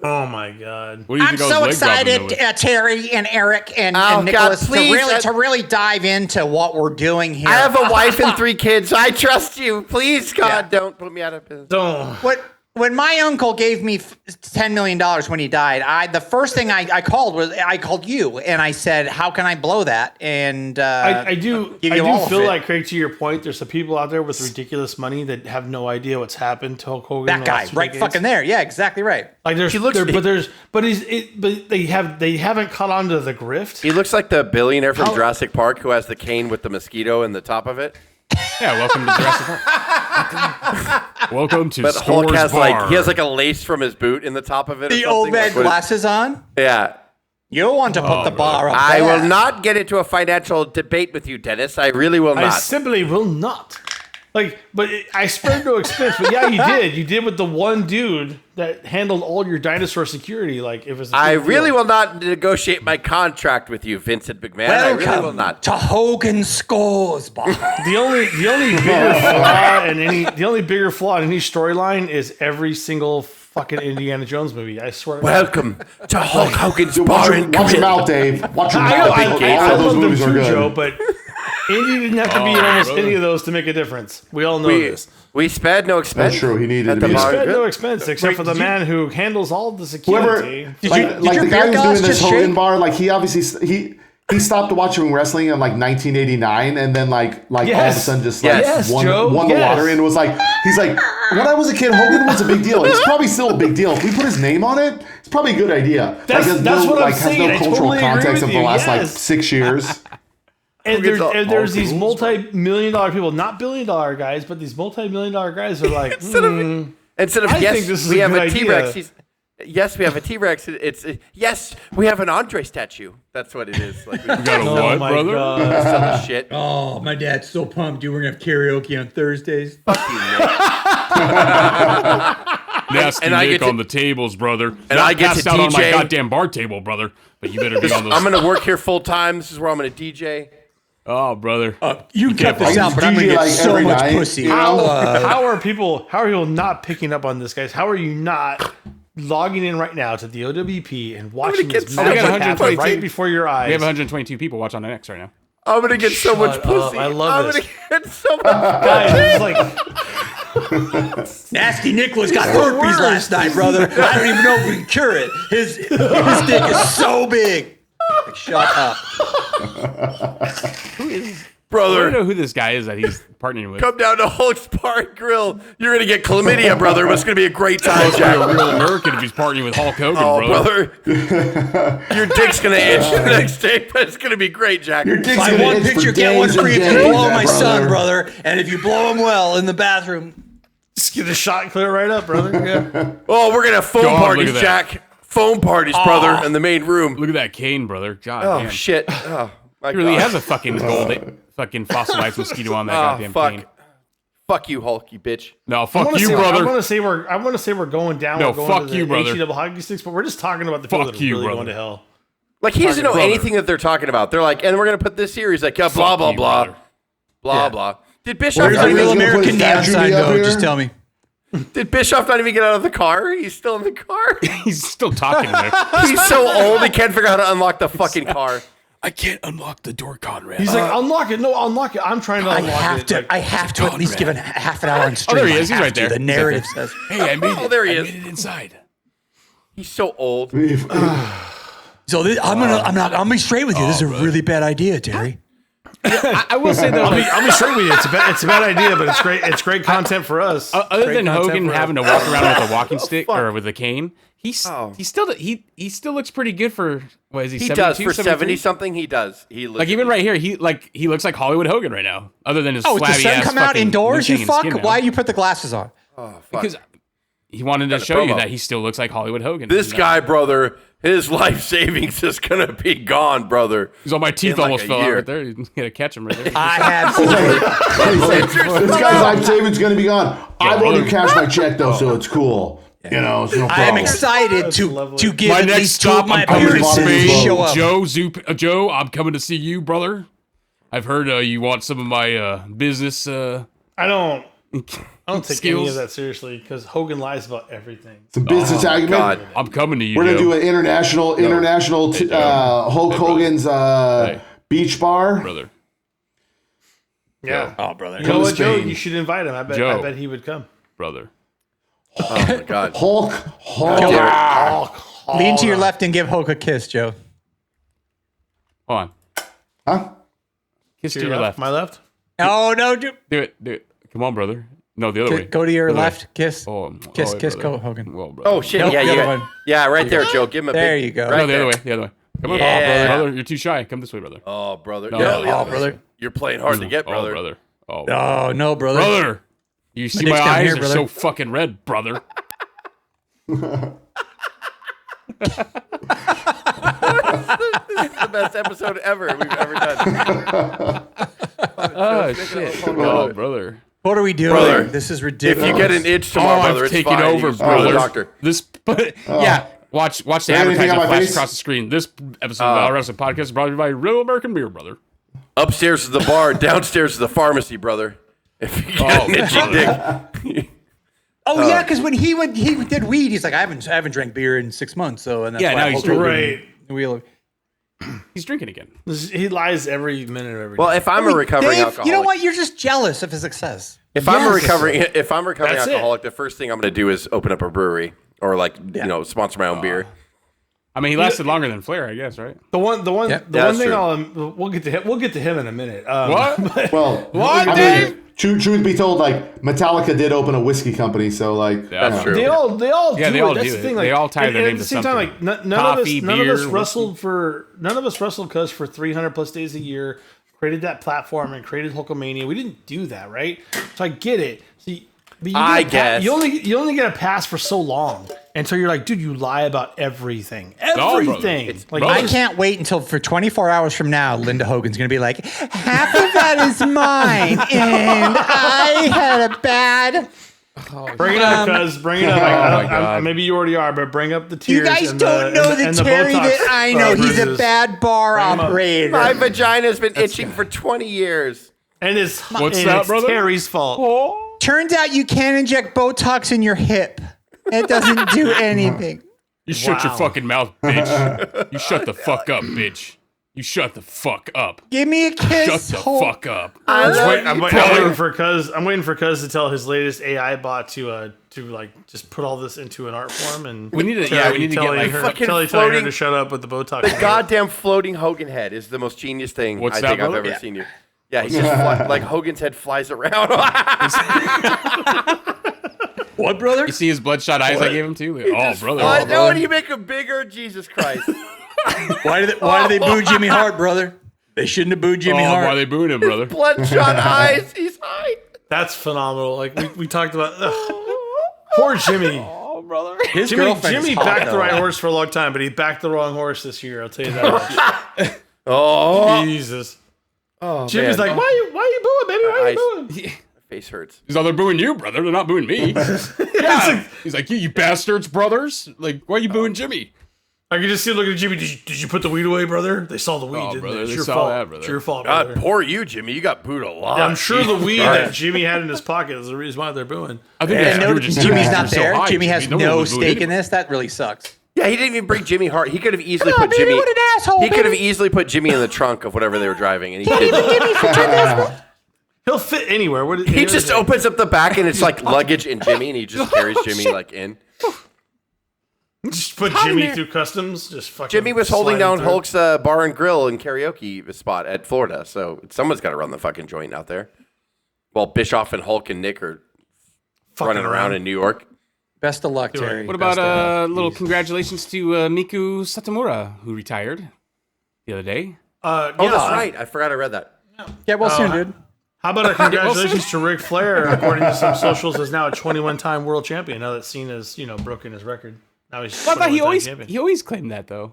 Oh my God. What do you I'm think so I was leg dropping excited, though with? Terry and Eric and, Oh, and Nicholas, God, please, to really dive into what we're doing here. I have a wife and 3 kids. I trust you. Please, God, don't put me out of business. Don't. When my uncle gave me $10 million when he died, the first thing I called you and I said, how can I blow that? And I do give you all of feel it. like, Craig, to your point, there's some people out there with ridiculous money that have no idea what's happened to Hulk Hogan. that in the guy last 2 right decades. fucking there. Yeah, exactly right. Like there's, He looks- but they haven't caught on to the grift. He looks like the billionaire from Jurassic Park who has the cane with the mosquito in the top of it. Yeah, welcome to Jurassic Park. Welcome to But Scores Hulk has Bar. he has like a lace from his boot in the top of it. or The something. old man Like, what- glasses on? Yeah. You want to put the bar up I there. will not get into a financial debate with you, Dennis. I really will I not. simply will not. I spared no expense, but yeah, you did. You did with the one dude that handled all your dinosaur security. Like, it was. I really will not negotiate my contract with you, Vincent McMahon. I really will Welcome not. to Hogan Scores Bar. The only bigger flaw in any storyline is every single fucking Indiana Jones movie. I swear. Welcome to Hulk Hogan's Dude, Bar watch and your Grill. mouth, Dave. Watch your I mouth. All of those love them movies are too, good. Joe, but Indy didn't have to be in almost any of those to make a difference. We all know this. We spared no expense. That's true. He needed at to the be. We bar and spent no grill. expense except for the man who handles all the Whoever, security. like your the guy beer who's glass doing this just Hogan shake? bar, like he obviously he stopped watching wrestling in like 1989, and then like all of a Yes. sudden just Yes, won Joe, the yes. lottery and was like, he's like, when I was a kid, Hogan was a big deal. It's probably still a big deal. If we put his name on it, it's probably a good idea. That's what I'm has saying. no I cultural totally agree context with of the you. last like Yes. 6 years. And there's these Hogan. multi-million-dollar people, not billion-dollar guys, but these multi-million-dollar guys are like, Instead of I yes, think this is we a have good a T-Rex. idea. Yes, we have a T-Rex. It's yes, we have an Andre statue. That's what it is. Like we Got a oh what, my brother? God. sell the shit. Oh, my dad's so pumped. Dude, we're going to have karaoke on Thursdays. Fuck you, Nick. Nasty and I Nick get to- on the tables, brother. and I get passed to out on my DJ. goddamn bar table, brother. But you better be on those. I'm gonna work here full time. This is where I'm gonna DJ. Oh, brother. You can cut this I out, but I'm going to DJ get like so every much night, pussy. you know? How are people not picking up on this, guys? How are you not logging in right now to the O.W.P. and watching get this so magic much happen pussy. right before your eyes? We have 122 people watch on NX right now. I'm gonna get so much Shut pussy. up. I love I'm this. gonna get so much. Guys, it's like Nasty Nicholas got herpes last night, brother. I don't even know if we can cure it. His dick is so big. Like, shut up. I Brother, don't know who this guy is that he's partnering with. come down to Hulk's Bar and Grill. You're gonna get chlamydia, brother. It's gonna be a great time, He's Jack. a real American if he's partnering with Hulk Hogan, Oh, brother. brother, your dick's gonna itch the next day, but it's gonna be great, Jack. Your dick's Buy gonna one itch for picture, get one days and free if you days, blow my son, brother. brother. And if you blow him well in the bathroom. just get a shot clear right up, brother. Yeah. Oh, we're gonna have foam God, parties, look at that. Jack. Foam parties, brother, in the main room. Look at that cane, brother. God Oh damn. shit. Oh my He really God. has a fucking fucking fossilized mosquito on that Oh goddamn fuck. cane. Fuck you, Hulk, you bitch. No, I fuck wanna you, say- I brother. want to say we're going down. No, we're going fuck to the you, brother. HE double hockey sticks, but we're just talking about the people Fuck that are you, really brother. going to hell. Like he doesn't know Brother. anything that they're talking about. They're like, and we're gonna put this here. He's like, yeah, blah Fuck blah you, blah, brother. blah blah. Did Bischoff Where's not the you real guys even, gonna put American neon statue sign up go? here? Just tell me. did Bischoff not even get out of the car? He's still in the car. He's still talking there. He's so old he can't figure out how to unlock the fucking car. I can't unlock the door, Conrad. He's like, unlock it. No, unlock it. I'm trying to I unlock have it. to. Like, I have to at least give it half an hour on stream. there he I is. He's have right to. there. The He's narrative says. hey, I made Oh, it. there he I is. made it inside. He's so old. So I'm gonna be straight with you. This is a really bad idea, Terry. I will say though, I'll be straight with you. It's a bad idea, but it's great. It's great content for us. other Great than content Hogan for us. having to walk around with a walking stick or with a cane, he still looks pretty good for what is he? He 72, does for 73? 70 something. He does. He looks Like even right here, he looks like Hollywood Hogan right now. Other than his Oh, with the flabby sun ass come out fucking indoors, you loose-hanging fuck. skin now. Why you put the glasses on? Oh, fuck. Because he wanted to Got a show you promo. that he still looks like Hollywood Hogan. This guy, brother, his life savings is gonna be gone, brother. He's all my teeth in like almost a fell out year. right there. You gotta catch him right there. I have. This guy's life savings gonna be gone. I've already brother. cashed my check though, so it's cool. You know, it's no I am problem. excited That's to lovely. give My at next least two stop, of my I'm coming to appearances Spain. to show up. Joe, I'm coming to see you, brother. I've heard you want some of my business. I don't take skills. any of that seriously because Hogan lies about everything. Some business acumen. God. I'm coming to you. We're gonna Joe. do an international Hulk Hogan's beach bar. brother. Yeah. Oh, brother. You know what, Joe? Spain. You should invite him. I Joe. bet he would come. Brother. Oh my God. Hulk. Lean to your left and give Hulk a kiss, Joe. Hold on. Huh? Kiss to your left. My left. Oh no, dude. Do it. Come on, brother. No, the other way. Go to your Other way. left. Kiss. Kiss, wait, kiss, brother. go, Hogan. Well, brother. Oh shit! Nope, yeah, the you other got, one. yeah, right there, Joe. Give him a There big, you go. Right No, the other there. way. Come on, Yeah. brother. You're too shy. Come this way, brother. Oh, brother. No, No, no, brother. You're playing hard to get, brother. Oh, brother. Oh, Oh no, brother. brother. You see dick's my down eyes here, are brother. so fucking red, brother. the best episode ever we've ever done. Oh shit! Oh, brother. What are we doing? Brother, This is ridiculous. If you get an itch tomorrow, brother, I've it's taken fine. over, You just go to the brother. doctor. Yeah. Watch the Anything advertisement on my flash face? across the screen. This episode of the Wrestling Podcast is brought to you by Real American Beer, brother. Upstairs is the bar, downstairs is the pharmacy, brother. If you get an itchy dick. Oh yeah, because when he did weed, he's like, I haven't drank beer in 6 months, so and that's Yeah, why now I he's hope drinking. Right. He's drinking again. He lies every minute of every Well, day. if I'm a recovering Dave, alcoholic, you know what? You're just jealous of his success. If I'm a recovering That's it. alcoholic, the first thing I'm going to do is open up a brewery or sponsor my own beer. I mean, he lasted longer than Flair, I guess, right? The one that's thing true. we'll get to him in a minute. What? Well, What, I Dave? mean, truth be told, like Metallica did open a whiskey company, so like That's true. They all do Yeah, they it. all That's do the it. thing. Like, They all tie their and name at the to same time. something. Like none Coffee, of us beer, wrestled for 300 plus days a year. Created that platform and created Hulkamania. We didn't do that, right? So I get it. See, but I guess. you only get a pass for so long until you're like, dude, you lie about everything, brother. everything. It's- Like brother. I can't wait until for 24 hours from now, Linda Hogan's going to be like, half of that is mine, and I had a bad. Bring it up, cuz. Bring it up. my God. Maybe you already are, but bring up the tears. You guys and don't know the and Terry Botox, that I know. He's a bruises. bad bar Bring him up. operator. My vagina's been itching for 20 years. And it's What's and that, it's brother? Terry's fault. Turns out you can't inject Botox in your hip. It doesn't do anything. You shut your Wow. fucking mouth, bitch. You shut the fuck up, bitch. You shut the fuck up. Give me a kiss. Shut the Hol- fuck up. I'm waiting for Cuz to tell his latest AI bot to like just put all this into an art form and We need to get like fucking telling her floating- to shut up with the Botox. The goddamn floating Hogan head is the most genius thing What's I that, think I've brother? ever seen you. Yeah, he's just like Hogan's head flies around. What, brother? You see his bloodshot eyes I gave him too? Oh, brother. I know, and you make him bigger. Jesus Christ. Why do they boo Jimmy Hart, brother? They shouldn't have booed Jimmy Oh, Hart. why are they booing him, brother? Bloodshot eyes. He's high. That's phenomenal. Like we talked about. Poor Jimmy. Oh, brother. His girlfriend is Jimmy hot, backed the though. right horse for a long time, but he backed the wrong horse this year. I'll tell you that. Oh, Jesus. oh Jimmy's man. like, why you booing, baby? Why you I- booing? My face hurts. He's like, they're booing you, brother. They're not booing me. Yeah. He's like, you bastards, brothers. Like, why are you booing Jimmy? I can just see him looking at Jimmy. Did you put the weed away, brother? They saw the weed, Oh, didn't brother, they? It's they your saw fault. that, brother. It's your fault, God, brother. poor you, Jimmy. You got booed a lot. I'm sure the Jesus weed Christ. that Jimmy had in his pocket is the reason why they're booing. I think And you no, were just Jimmy's you're not so there. high, Jimmy has one no was booing stake in anyway. this. That really sucks. Yeah, he didn't even bring Jimmy Hart. He could have easily Come on, put baby, Jimmy. what an asshole, He could have baby. easily put Jimmy in the trunk of whatever they were driving, and he didn't. Jimmy for 10 He'll fit anywhere. What, He just opens up the back, and it's like luggage and Jimmy, and he just carries Jimmy like in. Just put Jimmy through customs. Just fucking. Jimmy was holding slide down through. Hulk's bar and grill and karaoke spot at Florida, so someone's got to run the fucking joint out there. While Bischoff and Hulk and Nick are Fucking running around in New York. Best of luck, Terry. What about a little congratulations to Miku Satomura, who retired the other day? Oh, that's right. I forgot I read that. Get well soon, dude. How about a congratulations to Ric Flair? According to some socials, is now a 21-time world champion. Now that Cena's broken his record. Now he's. Well, I thought 21-time champion. he always claimed that though,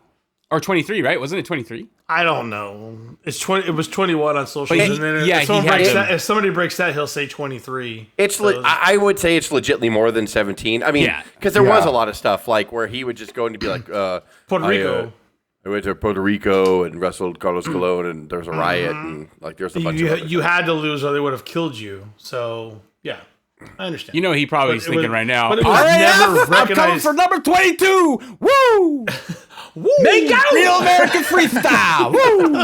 or 23, right? Wasn't it 23? I don't know. It's 20. It was 21 on socials, But he- and then yeah, if, someone he had breaks to- that, if somebody breaks that, he'll say 23. It's So I would say it's legitly more than 17. I mean, Yeah. because there Yeah. was a lot of stuff like where he would just go and be like, Puerto Rico. I went to Puerto Rico and wrestled Carlos Colon, and there was a riot, and like there's a bunch of other You had to lose, or they would have killed you. So yeah, I understand. You know, he probably is But it thinking was- right now. but it was RAF, never I'm coming recognized- for number 22. Woo! Woo! Make out! Real American freestyle. Woo!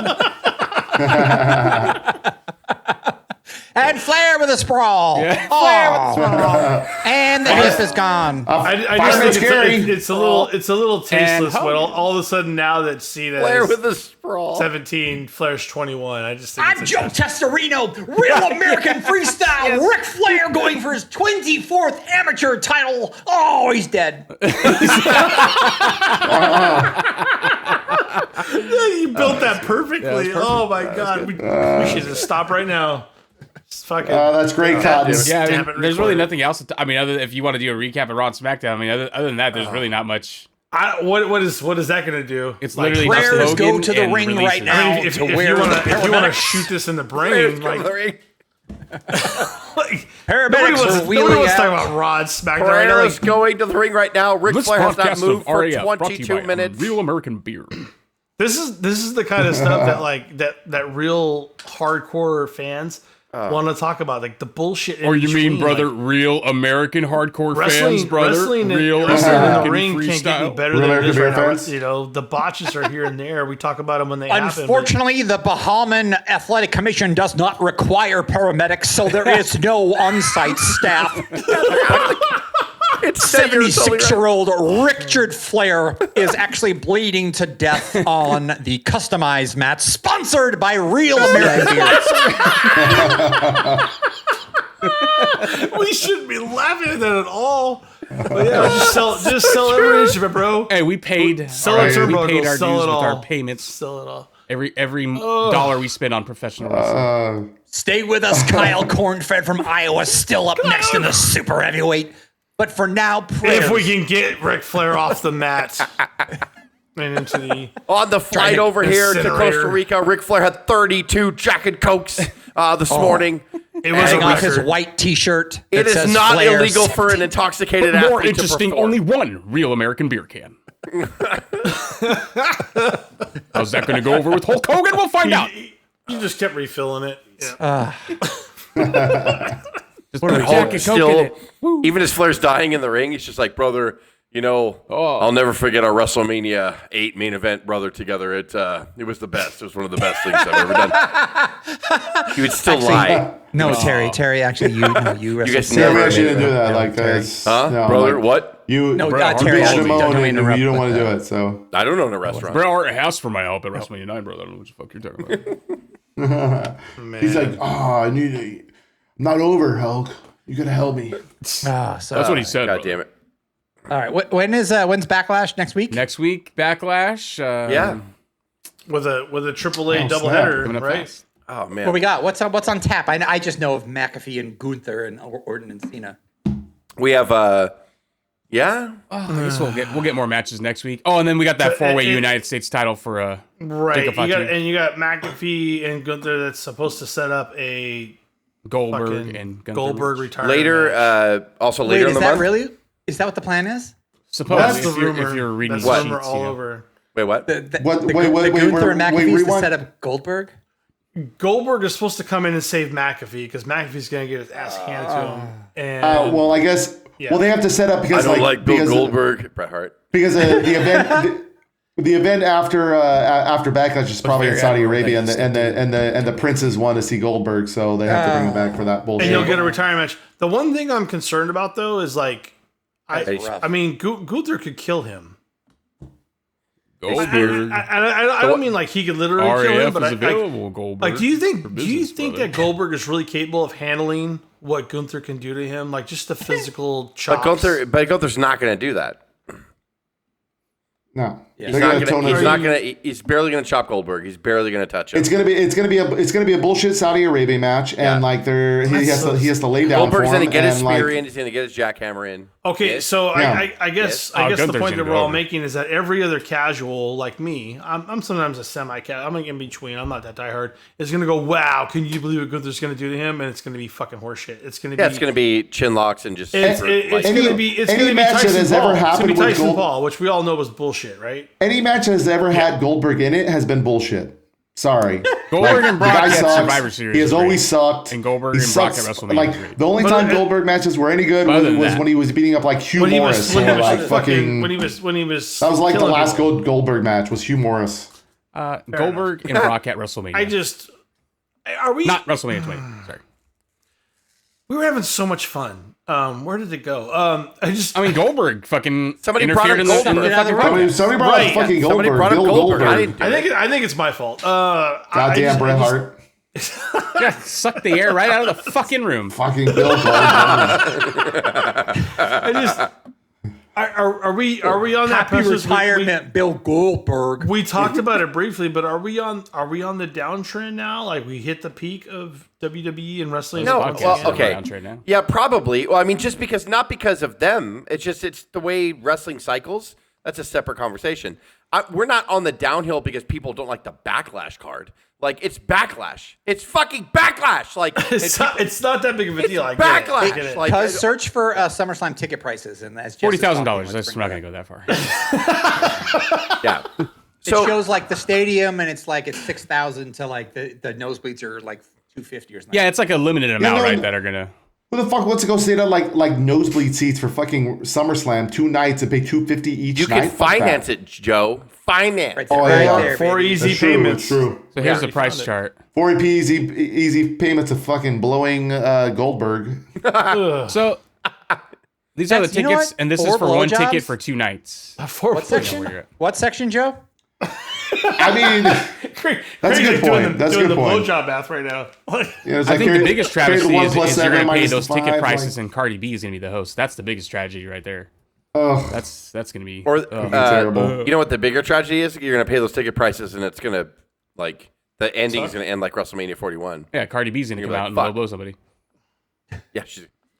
And Flair with a sprawl. Yeah. Flair with a sprawl. And the hip is gone. I Fireman just think Scary. it's a little tasteless. But all of a sudden, now that Cena Flair is with the sprawl. 17, Flair's 21. I just think I'm it's Joe Testorino, Real American Freestyle. Ric Flair going for his 24th amateur title. Oh, he's dead. You built that perfectly. Oh my god, we should just stop right now. Just fucking. That's great, Cotton. Yeah, I Stamp mean, it, there's really record it. nothing else. I mean, if you want to do a recap of Raw and SmackDown, I mean, other than that, there's really not much. What is that going to do? It's like literally prayers just go Hogan to the and ring releases. right now. I mean, if to you where want the to paramedics- shoot this in the Players brain, go to the like, ring. Paramedics are nobody wheeling wants to out. talk about Raw, SmackDown. Right now, Pereira's like, going to the ring right now. Ric This Flair has not podcast moved of for RAF brought to you 22 by minutes. Real American Beer. this is the kind of stuff that like that real hardcore fans want to talk about, like the bullshit. Or you mean, between, brother, like, real American hardcore fans, brother? wrestling Real in the American ring can't get any freestyle. better Real than it American is Beer right now. fans? You know, the botches are here and there. We talk about them when they happen. but- Unfortunately, the Bahamian Athletic Commission does not require paramedics, so there is no on-site staff. It's 76-year-old. 76-year-old Richard Flair is actually bleeding to death on the customized mat, sponsored by Real American Beer. We shouldn't be laughing at that at all. But yeah, just sell every inch of it, bro. Hey, we paid. Sell all it, right, Turbo. we paid our Sell dues it with all. our payments. Sell it all. Every dollar we spend on professional wrestling. Stay with us, Kyle Cornfed from Iowa, still up next in the super heavyweight. But for now, prayers. If we can get Ric Flair off the mat and into the On the flight over here to incinerator. Costa Rica, Ric Flair had 32 Jack and Cokes this morning. it was a Taking off his record. white T-shirt. It that is says not Flair illegal for an intoxicated athlete More to interesting, perform. only one Real American Beer can. How's that going to go over with Hulk Hogan? We'll find out. You just kept refilling it. Yeah. Just Hulk put Jack and Coke in still, it. Woo. even as Flair's dying in the ring, he's just like, brother, you know, I'll never forget our WrestleMania 8 main event, brother, together. It was the best. It was one of the best things I've ever done. He would still lie. No, Terry, actually, you guys Yeah, we never actually made didn't do that. Yeah, Like, Terry. Huh? no, brother, like, what? You, No, you Terry, bitched don't Shimon me and interrupt you don't with want to do that. it. So I don't own a restaurant. Bret Hart asked for my help at WrestleMania 9, brother. I don't know what the fuck you're talking about. he's like, I'm not over, Hulk. You gotta help me. That's what he said. God brother. damn it. All right, when's Backlash next week? Next week, Backlash. Yeah. With a AAA Oh, snap. doubleheader, Coming up right? fast. Oh, man. What we got? What's on tap? I just know of McAfee and Gunther and Orton and Cena. We have, yeah. I guess we'll get more matches next week. Oh, and then we got that four-way it- United States title for Right. Think about You got McAfee and Gunther that's supposed to set up a Goldberg fucking and Gunther Goldberg match. retirement. Later, match. also Wait, later in is the that month. really? Is that what the plan is? Supposedly, That's the rumor. if you're reading That's the the sheets, rumor all you know. over. Wait, what? The What- the, wait, the wait, Gunther and wait, McAfee's to rewind. set up Goldberg? Goldberg is supposed to come in and save McAfee because McAfee's going to get his ass handed to him. And Well, I guess. Yeah. Well, they have to set up I because don't like Bill because Goldberg. Bret Hart. because the event. The event after Backlash is probably in very Saudi admirable Arabia, that and the princes want to see Goldberg, so they have to bring him back for that bullshit. and he'll get a retirement match. The one thing I'm concerned about though is like, That's rough. I mean, Gunther could kill him. Goldberg. I don't mean like he could literally kill him, RAF but is I, available, Goldberg. like, do you for think business, brother. that Goldberg is really capable of handling what Gunther can do to him, like just the physical chops? But Gunther's not going to do that. No, He's They're not gonna tone going. it He's down. not going to. He's barely going to chop Goldberg. He's barely going to touch him. It's gonna be a bullshit Saudi Arabia match, and like he has to lay down. Goldberg's for going him, to get his and, spear like, in. He's going to get his jackhammer in. Okay, Yes. so Yeah. I guess Oh, the Gunther's point that gonna we're go all over. making is that every other casual like me, I'm sometimes a semi-casual. I'm like in between. I'm not that diehard. Is gonna go, wow, can you believe what Gunther's gonna do to him? And it's gonna be fucking horseshit. It's gonna be Yeah, it's going to be chin locks and just. it's super, like- gonna be any match that Tyson has Paul. ever It's gonna happened be with Tyson Gold- Paul, which we all know was bullshit, right? any match that has ever had Goldberg in it has been bullshit. Sorry, Goldberg and Brock the guy at sucks. Survivor Series He has is great. always sucked. And Goldberg He and Brock sucks. at WrestleMania Like is great. the only But, time Goldberg matches were any good Other than was that- when he was beating up like Hugh When he Morris. was when he or, was like fucking when he was that was like the killing last people. Goldberg match was Hugh Morris. Goldberg and Brock at WrestleMania. Are we Not WrestleMania 20. Sorry. We were having so much fun. Where did it go? I mean, Goldberg fucking Somebody interfered brought in up the Goldberg. fucking broadcast. Somebody brought Right. up fucking Somebody Goldberg. brought up Bill Goldberg. I Goldberg. didn't. I think it's my fault. Goddamn just- Bret Hart. Yeah, suck the air right out of the fucking room. Fucking Bill Goldberg. Are we on that Happy precipice? retirement, Bill Goldberg. We talked about it briefly, but are we on the downtrend now? Like we hit the peak of WWE and wrestling? No, once well, again? okay. Right now. Yeah, probably. Well, I mean, just because not because of them. It's the way wrestling cycles. That's a separate conversation. We're not on the downhill because people don't like the Backlash card. Like, it's Backlash. It's fucking Backlash. Like, It's not that big of a deal. I Backlash. get it. Like, Because search for SummerSlam ticket prices, and that's $40,000. That's not going to go that far. yeah. It shows like the stadium, and it's like it's 6,000 to like the nosebleeds are like 250 or something. Yeah, it's like a limited amount, right? That are gonna. Who the fuck wants to go stay down like nosebleed seats for fucking SummerSlam 2 nights and pay $250 each You night? can finance it, Joe. Finance. Right there, Oh, right yeah. there, 4 baby. easy That's true, payments. it's true. So here's Yeah. the price chart. 4 easy payments of fucking blowing Goldberg. So these are the That's- you know tickets, what? and this 4 is for one blowjobs? ticket for 2 nights. What section? What section, Joe? I mean, that's a good point. That's a doing good the point. blowjob math right now. It's I like think the carry- biggest carry travesty the 1 is plus you're going 7 to pay minus those 5, ticket prices, like- and Cardi B is going to be the host. That's the biggest tragedy right there. Ugh. That's going to be. Or terrible. you know what the bigger tragedy is? You're going to pay those ticket prices, and it's going to like the ending is going to end like WrestleMania 41. Yeah, Cardi B's going to come like, out and fuck. blow somebody, Yeah,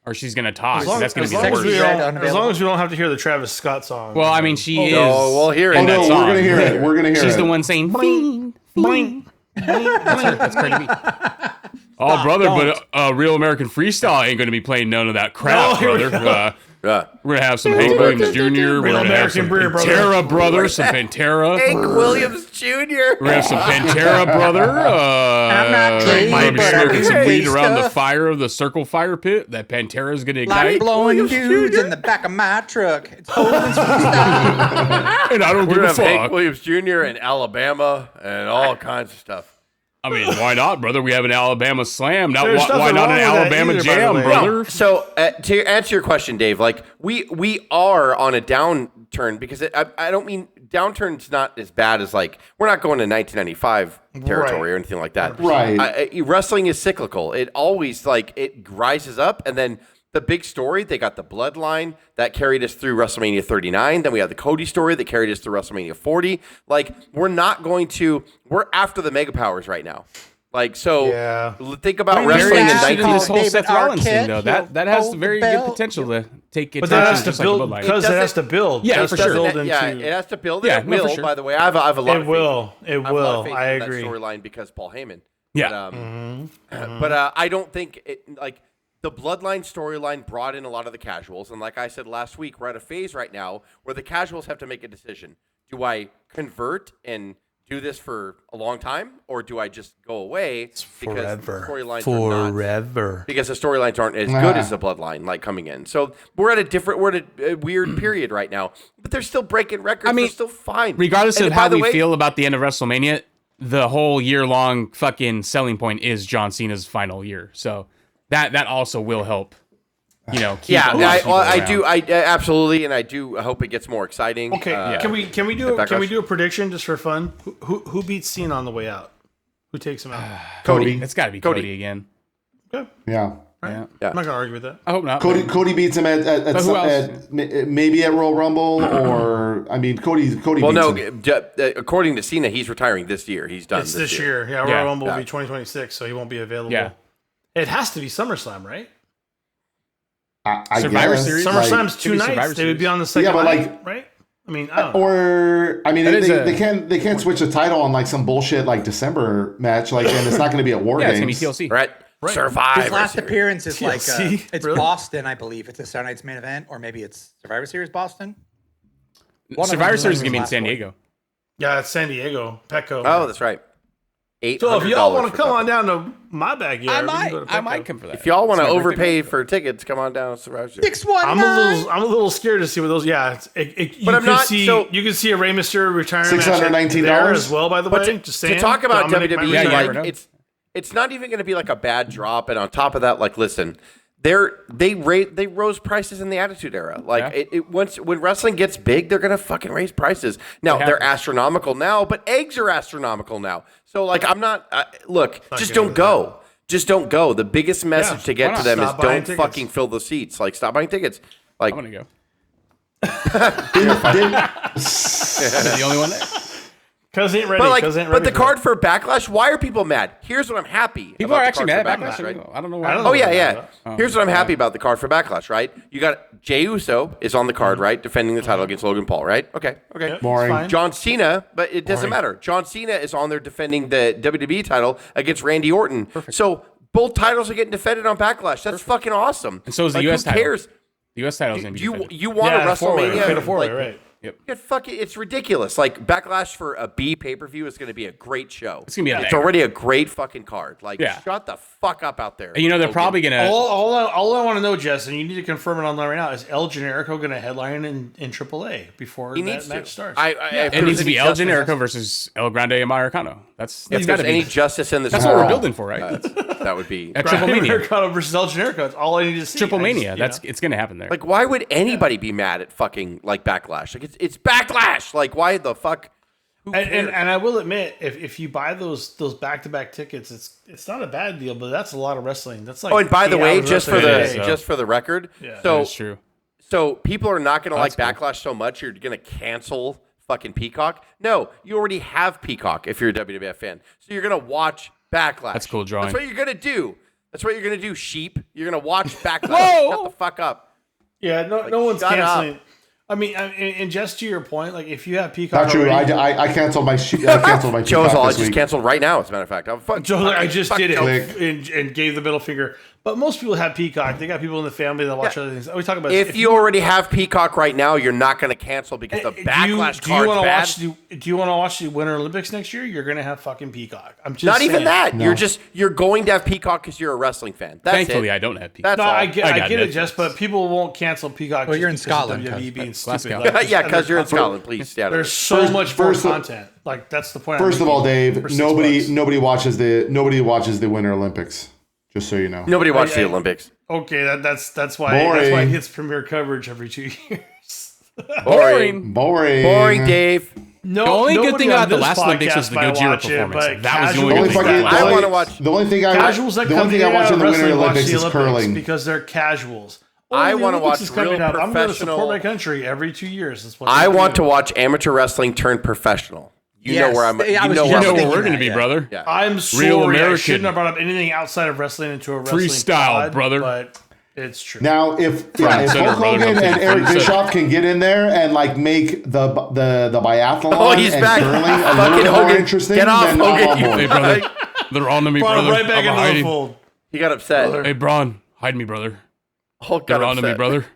or she's going to talk. As long, That's going to as, be the long as, we worst. Red don't, unavailable. as long as we don't have to hear the Travis Scott song. Well, I mean, she is. Oh, we'll hear it. Oh in no, that we're song. gonna hear it. We're gonna hear She's it. the one saying "Bling, bling, bling." That's Cardi B. Oh, brother, but Real American Freestyle ain't going to be playing none of that crap, No, here we brother. Yeah. We're going to have some Hank Williams Jr. We're Real going to have some American Breer, brother. Pantera, brother. Some Pantera. Hank Williams Jr. We're going to have some Pantera, brother. I'm not crazy, Might be but smoking I'm some weed crazy around the stuff. fire of the circle fire pit. That Pantera's going to Like ignite. blowing dudes in the back of my truck. It's Hogan's freestyle. And I don't We're give going a to have Hank fuck. Williams Jr. in Alabama and all kinds of stuff. I mean, why not, brother? We have an Alabama slam. Now, There's why nothing not wrong an with that Alabama either, by the jam, way. brother? So to answer your question, Dave, like we are on a downturn because I don't mean downturn's not as bad as like we're not going to 1995 territory Right. or anything like that. Right. Wrestling is cyclical. It always like it rises up, and then the big story, they got the bloodline that carried us through WrestleMania 39. Then we have the Cody story that carried us through WrestleMania 40. Like we're after the mega powers right now. Like, so Yeah. think about Very wrestling in interested in 19... this whole David Seth Rollins thing, Arquette, though. he'll That has hold very the good belt. potential to take But that attention has to just like build the Bloodline. because it has to build. Yeah, It has for to sure. build Yeah, into- it has to build. Yeah, It no, for will, sure. by the way. I have a lot It of faith. will. It I have a lot will. of faith I in agree. that storyline because Paul Heyman. Yeah. But I don't think it like the Bloodline storyline brought in a lot of the casuals, and like I said last week, we're at a phase right now where the casuals have to make a decision: do I convert and do this for a long time, or do I just go away because the storylines because the storylines aren't as good as the Bloodline like coming in? So we're at a weird period right now, but they're still breaking records. I mean, they're still fine, Regardless And of by how the we way- feel about the end of WrestleMania, the whole year-long fucking selling point is John Cena's final year. So that also will help. You know, keep Yeah, those people I do. around. I absolutely, and I do hope it gets more exciting. Okay, can we do Backlash. a prediction just for fun? Who beats Cena on the way out? Who takes him out? Cody. It's got to be Cody again. Okay. Yeah. Yeah. I'm not gonna argue with that. I hope not. Cody beats him at But who some, else? maybe at Royal Rumble or I mean Cody Well, beats no. him. According to Cena, he's retiring this year. He's done It's this year. Yeah, Royal Yeah. Rumble will Yeah. be 2026, so he won't be available. Yeah. It has to be SummerSlam, right? I Survivor guess, Series? SummerSlam's Could two be nights. Survivor They would be Series. on the second but, night, like- right? I mean, I don't know. Or I mean That is they can't switch the title on like some bullshit like December match like and it's not going to be at War Yeah, it's Games. gonna be TLC. Right. Survivor. His last Series. appearance is like TLC? it's Really? Boston, I believe. It's a Saturday Night's main event, or maybe it's Survivor Series Boston. One of Survivor them Series is is gonna be in last San one. Diego. Yeah, it's San Diego, Petco. Oh, that's right. So if y'all want $800 to for come on Petco. down to my backyard, we can go to I Petco. might come for that. If y'all want to It's my birthday overpay month. for tickets, come on down to Survivor Series. 619. I'm a little scared to see what those. Yeah, you But I'm could not- see so- you can see a Rey Mysterio retirement match $619 there as well. By the But way, just saying. to talk about Dominic WWE, might Yeah, you retire. never know. like it's not even going to be like a bad drop. And on top of that, like listen, they rose prices in the Attitude Era. Like Yeah. when wrestling gets big, they're going to fucking raise prices. Now they're astronomical now, but eggs are astronomical now. So like I'm not look, just don't go. Just don't go. The biggest message to get why to not? them is Stop buying don't tickets. fucking fill the seats. Like stop buying tickets. Like I'm gonna go. Didn't- I'm the only one there. Cuz ain't ready. But like, Cuz ain't but ready the for card it. for Backlash. Why are people mad? Here's what I'm happy. People about are the actually card mad for at Backlash, right? I don't know why. I don't Oh know yeah, about yeah. that. Here's what I'm happy about the card for Backlash, right? You got Jey Uso is on the card, right, defending the title against Logan Paul, right? Okay. Yep, it's Boring. fine. John Cena, but it doesn't matter. John Cena is on there defending the WWE title against Randy Orton. Perfect. So both titles are getting defended on Backlash. That's fucking awesome. And so is the Like, US who title. cares? The US title is going to be defended. You want a WrestleMania? Four-way, right? It's ridiculous. Like Backlash for a B pay-per-view is going to be a great show. It's gonna be a It's banger. already a great fucking card. Like, Yeah. shut the fuck up out there. And you know, they're Hogan. probably going to... All I want to know, Jess, and you need to confirm it online right now, is El Generico going to headline in AAA before He that needs match to. starts? It needs to be El Generico versus El Grande Americano. That's If got there's to any be... justice in this, That's what we're world, building for, right? that would be. At Triple Mania. Americano versus El Generico. That's all I need to see. Triple I just, Mania. you know. It's going to happen there. Like, why would anybody be mad at fucking like Backlash? Like, it's Backlash. Like, why the fuck? Who cares? And I will admit, if you buy those back-to-back tickets, it's not a bad deal, but that's a lot of wrestling. That's like. Oh, and by the 8 way, hours just for wrestling the a day. just for the record, Yeah. so That's true. so people are not going to like That's cool. Backlash so much you're going to cancel fucking Peacock. No, you already have Peacock if you're a WWF fan, so you're going to watch Backlash. That's cool drawing. That's what you're going to do. That's what you're going to do, sheep. You're going to watch Backlash. Whoa! Shut the fuck up. Yeah, no one's shut up. canceling. I mean, and just to your point, like if you have Peacock, Not true. already, I canceled my I canceled my Joe's Peacock all I this just week. canceled right now. As a matter of fact, Joe's like, I just did it Click. and gave the middle finger. But most people have Peacock. They got people in the family that watch other things. We talk about If you already have Peacock right now, you're not going to cancel because the Backlash do you card's want to bad. watch do you want to watch the Winter Olympics next year? You're going to have fucking Peacock. I'm just Not even saying. that. No. You're going to have Peacock because you're a wrestling fan. That's Thankfully, it. I don't have Peacock. That's No, all. I get got it, Netflix. Jess, but people won't cancel Peacock. Well, you're just in because of Scotland, WWE being Glasgow. stupid. Like, Yeah, because you're in there's Scotland. Please stay out of There's it. so much more first of- content. Like that's the point. I'm First of all, making. Dave, For $6. nobody watches the Winter Olympics. Just so you know. Nobody watched the I- Olympics. Okay, that's why that's why Boring. it gets premiere coverage every 2 years. Boring. Boring. Dave. No, The only good nobody thing on about the this last Olympics podcast was the might Gojira watch it, performance. but That was the only The only good thing. fucking, I wanna watch- The only thing Casuals that the come only to thing I watch in the Winter wrestling watch Olympics the is Olympics curling. because they're casuals. I the wanna Olympics watch is coming real up. I'm going to support professional- my country every 2 years. That's what I they want do. to watch amateur wrestling turn professional. You know where I'm. Yes, I You was know just where You know I'm. thinking where we're going to that, be, yeah. brother. Yeah. I'm sorry. Real I American. shouldn't have brought up anything outside of wrestling into a wrestling Freestyle, pod, brother. But it's true. Now, if and center, Hulk brother. Hogan I'm and taking Eric front and Bischoff can get in there and like make the biathlon Oh, he's and back. curling a Fucking little bit more Hogan. interesting, Get off, then I'm Hogan. on board. Hey, brother. They're on to me, Brought him brother. right back I'm into the hiding. fold. He got upset. Hey, Braun. Hide me, brother. Hulk got They're on to me, upset. brother.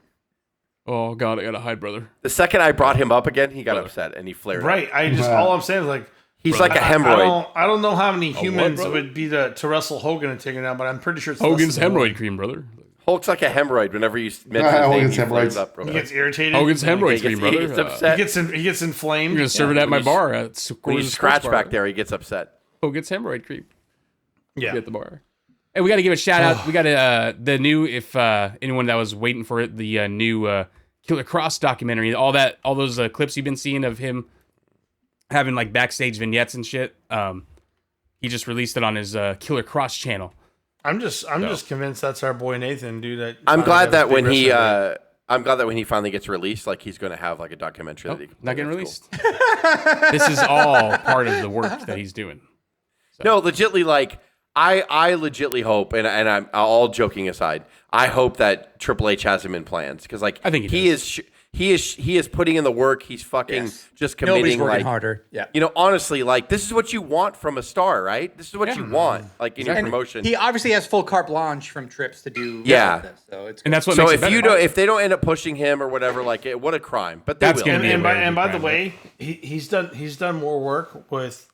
Oh, God. I got to hide, brother. The second I brought him up again, he got upset and he flared. up. Right. I just all I'm saying is like He's like a I hemorrhoid. I don't know how many humans brother? would be to wrestle Hogan and take him down, but I'm pretty sure it's Hogan's less than hemorrhoid cream, brother. Hulk's like a hemorrhoid. Whenever you mention his name, Hogan's he flares hemorrhoids. up. Bro. He gets irritated. Hogan's hemorrhoid He cream, gets, brother. he gets Uh, upset. He gets inflamed. I'm going to serve it at my bar. At When you scratch back there, he gets upset. Hogan's hemorrhoid cream. Yeah. At the bar. And we got to give a shout out. We got the new, if anyone that was waiting for it, the new Killer Kross documentary. All those clips you've been seeing of him having like backstage vignettes and shit. He just released it on his Killer Kross channel. I'm just convinced that's our boy Nathan, dude. I'm glad that when he finally gets released, like he's going to have like a documentary. that he can Not play. getting That's released. This is all part of the work that he's doing. cool. No, legitly, like I legitly hope, and I'm all joking aside, I hope that Triple H has him in plans because like I think he is putting in the work. He's fucking just Nobody's committing working like harder. Yeah. You know, honestly, like this is what you want from a star, right? This is what you want, like in your And promotion. he obviously has full carte blanche from Trips to do Yeah. all of this, so it's And that's what So makes if it better. you don't, if they don't end up pushing him or whatever, like what a crime. But they That's will. gonna be And a by very the big way, he's done more work with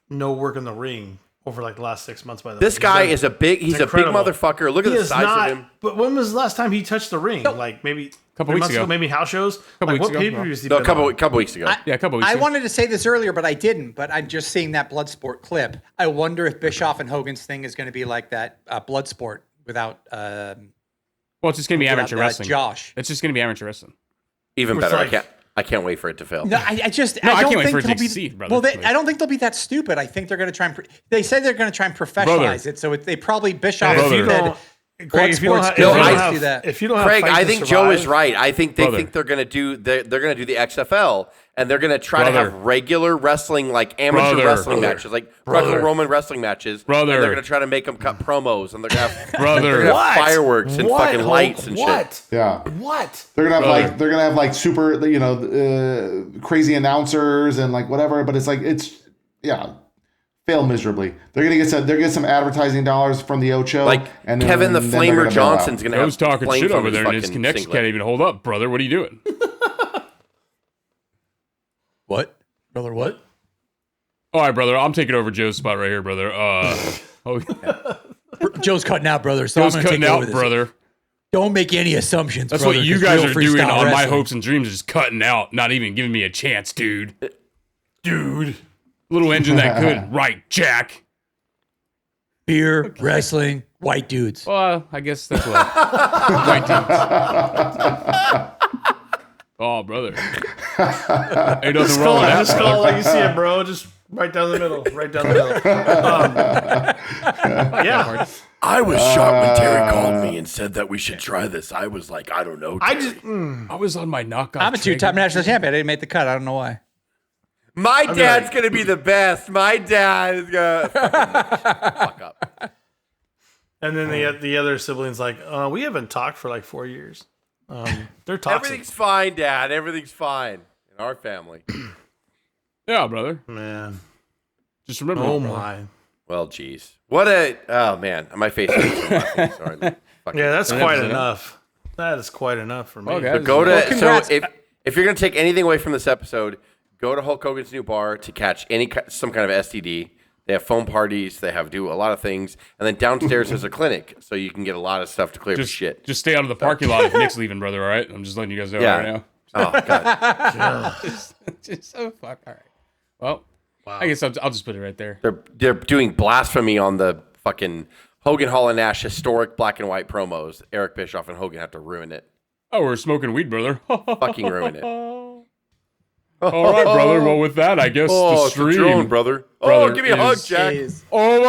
no work in the ring over like the last 6 months. By the This way, guy is a big incredible. motherfucker. Look at He the is size not. of him. But when was the last time he touched the ring? Like maybe a Couple weeks ago. maybe house shows. Couple Like weeks what ago, pay per views? No, a couple weeks ago. Yeah, a couple weeks I ago. wanted to say this earlier, but I didn't. But I'm just seeing that Bloodsport clip. I wonder if Bischoff and Hogan's thing is going to be like that Bloodsport without Well, it's just going to be without, amateur wrestling. Josh. It's just going to be amateur wrestling. Even It's better. like- I can't wait for it to fail. No, I just No, I don't can't wait think for it to they'll be- succeed, brother. Well, Like- I don't think they'll be that stupid. I think they're going to try and. They said they're going to try and professionalize Brother. it, so they probably Bischoff And if you said, don't- Craig, if you don't sports have, if you No, don't I have- see that. if you don't have Craig, Fight I to think Joe is Survive- right. I think they Brother. think they're gonna do the XFL, and they're gonna try to Brother. have regular wrestling, like amateur Brother. wrestling matches, like Greco-Roman wrestling matches. Brother. And they're gonna try to make them cut promos, and they're gonna have, Brother. they're gonna have What? fireworks and What, fucking Hulk? lights and shit. What? Yeah. What? They're gonna have Brother. they're gonna have like super crazy announcers and like whatever, but it's fail miserably. They're gonna get some advertising dollars from the Ocho, Like and Kevin the then they're Flamer gonna bail out. Johnson's gonna Joe's have talking flames shit on over his there, and his fucking connection singlet. can't even hold up, brother. What are you doing? What? Brother, what? All right, brother. I'm taking over Joe's spot right here, brother. Joe's cutting out, brother. So Joe's I'm gonna cutting take over out, this. brother. Don't make any assumptions. That's brother, what you 'cause guys real are doing freestyle on my wrestling. hopes and dreams, is just cutting out, not even giving me a chance, dude. Dude. Little engine that could. Right, Jack. Beer, wrestling, white dudes. Well, I guess that's what. White dudes. Oh, brother. Ain't nothing wrong with that. Just call it like you see it, bro. Just right down the middle. Right down the middle. Yeah. I was shocked when Terry called me and said that we should try this. I was like, I don't know. I Terry. just I was on my knockoff. I'm a two-time train. national champion. I didn't make the cut. I don't know why. My dad's gonna be the best. My dad is gonna fuck up. and then the other siblings like, we haven't talked for like 4 years. They're toxic. Everything's fine, Dad. Everything's fine in our family. Yeah, brother. Man. Just remember. Oh brother. my. Well, geez. Oh man, my face hurts from laughing. Sorry. Fucking- Yeah, that's Yeah, quite yeah. enough. That is quite enough for me. Okay. But go Well, to congrats. so if you're gonna take anything away from this episode, go to Hulk Hogan's new bar to catch some kind of STD. They have foam parties. They do a lot of things, and then downstairs there's a clinic, so you can get a lot of stuff to clear Just shit. Just stay out of the parking lot if Nick's leaving, brother. All right. I'm just letting you guys know Yeah. right now. Oh god, Just so fuck. All right. Well, I guess I'll just put it right there. they're doing blasphemy on the fucking Hogan Hall and Nash historic black and white promos. Eric Bischoff and Hogan have to ruin it. Oh, we're smoking weed, brother. Fucking ruin it. All right, brother. Well, with that, I guess the Oh, it's a stream. drone, brother. Brother Oh, give me a hug, is- Jack. Oh,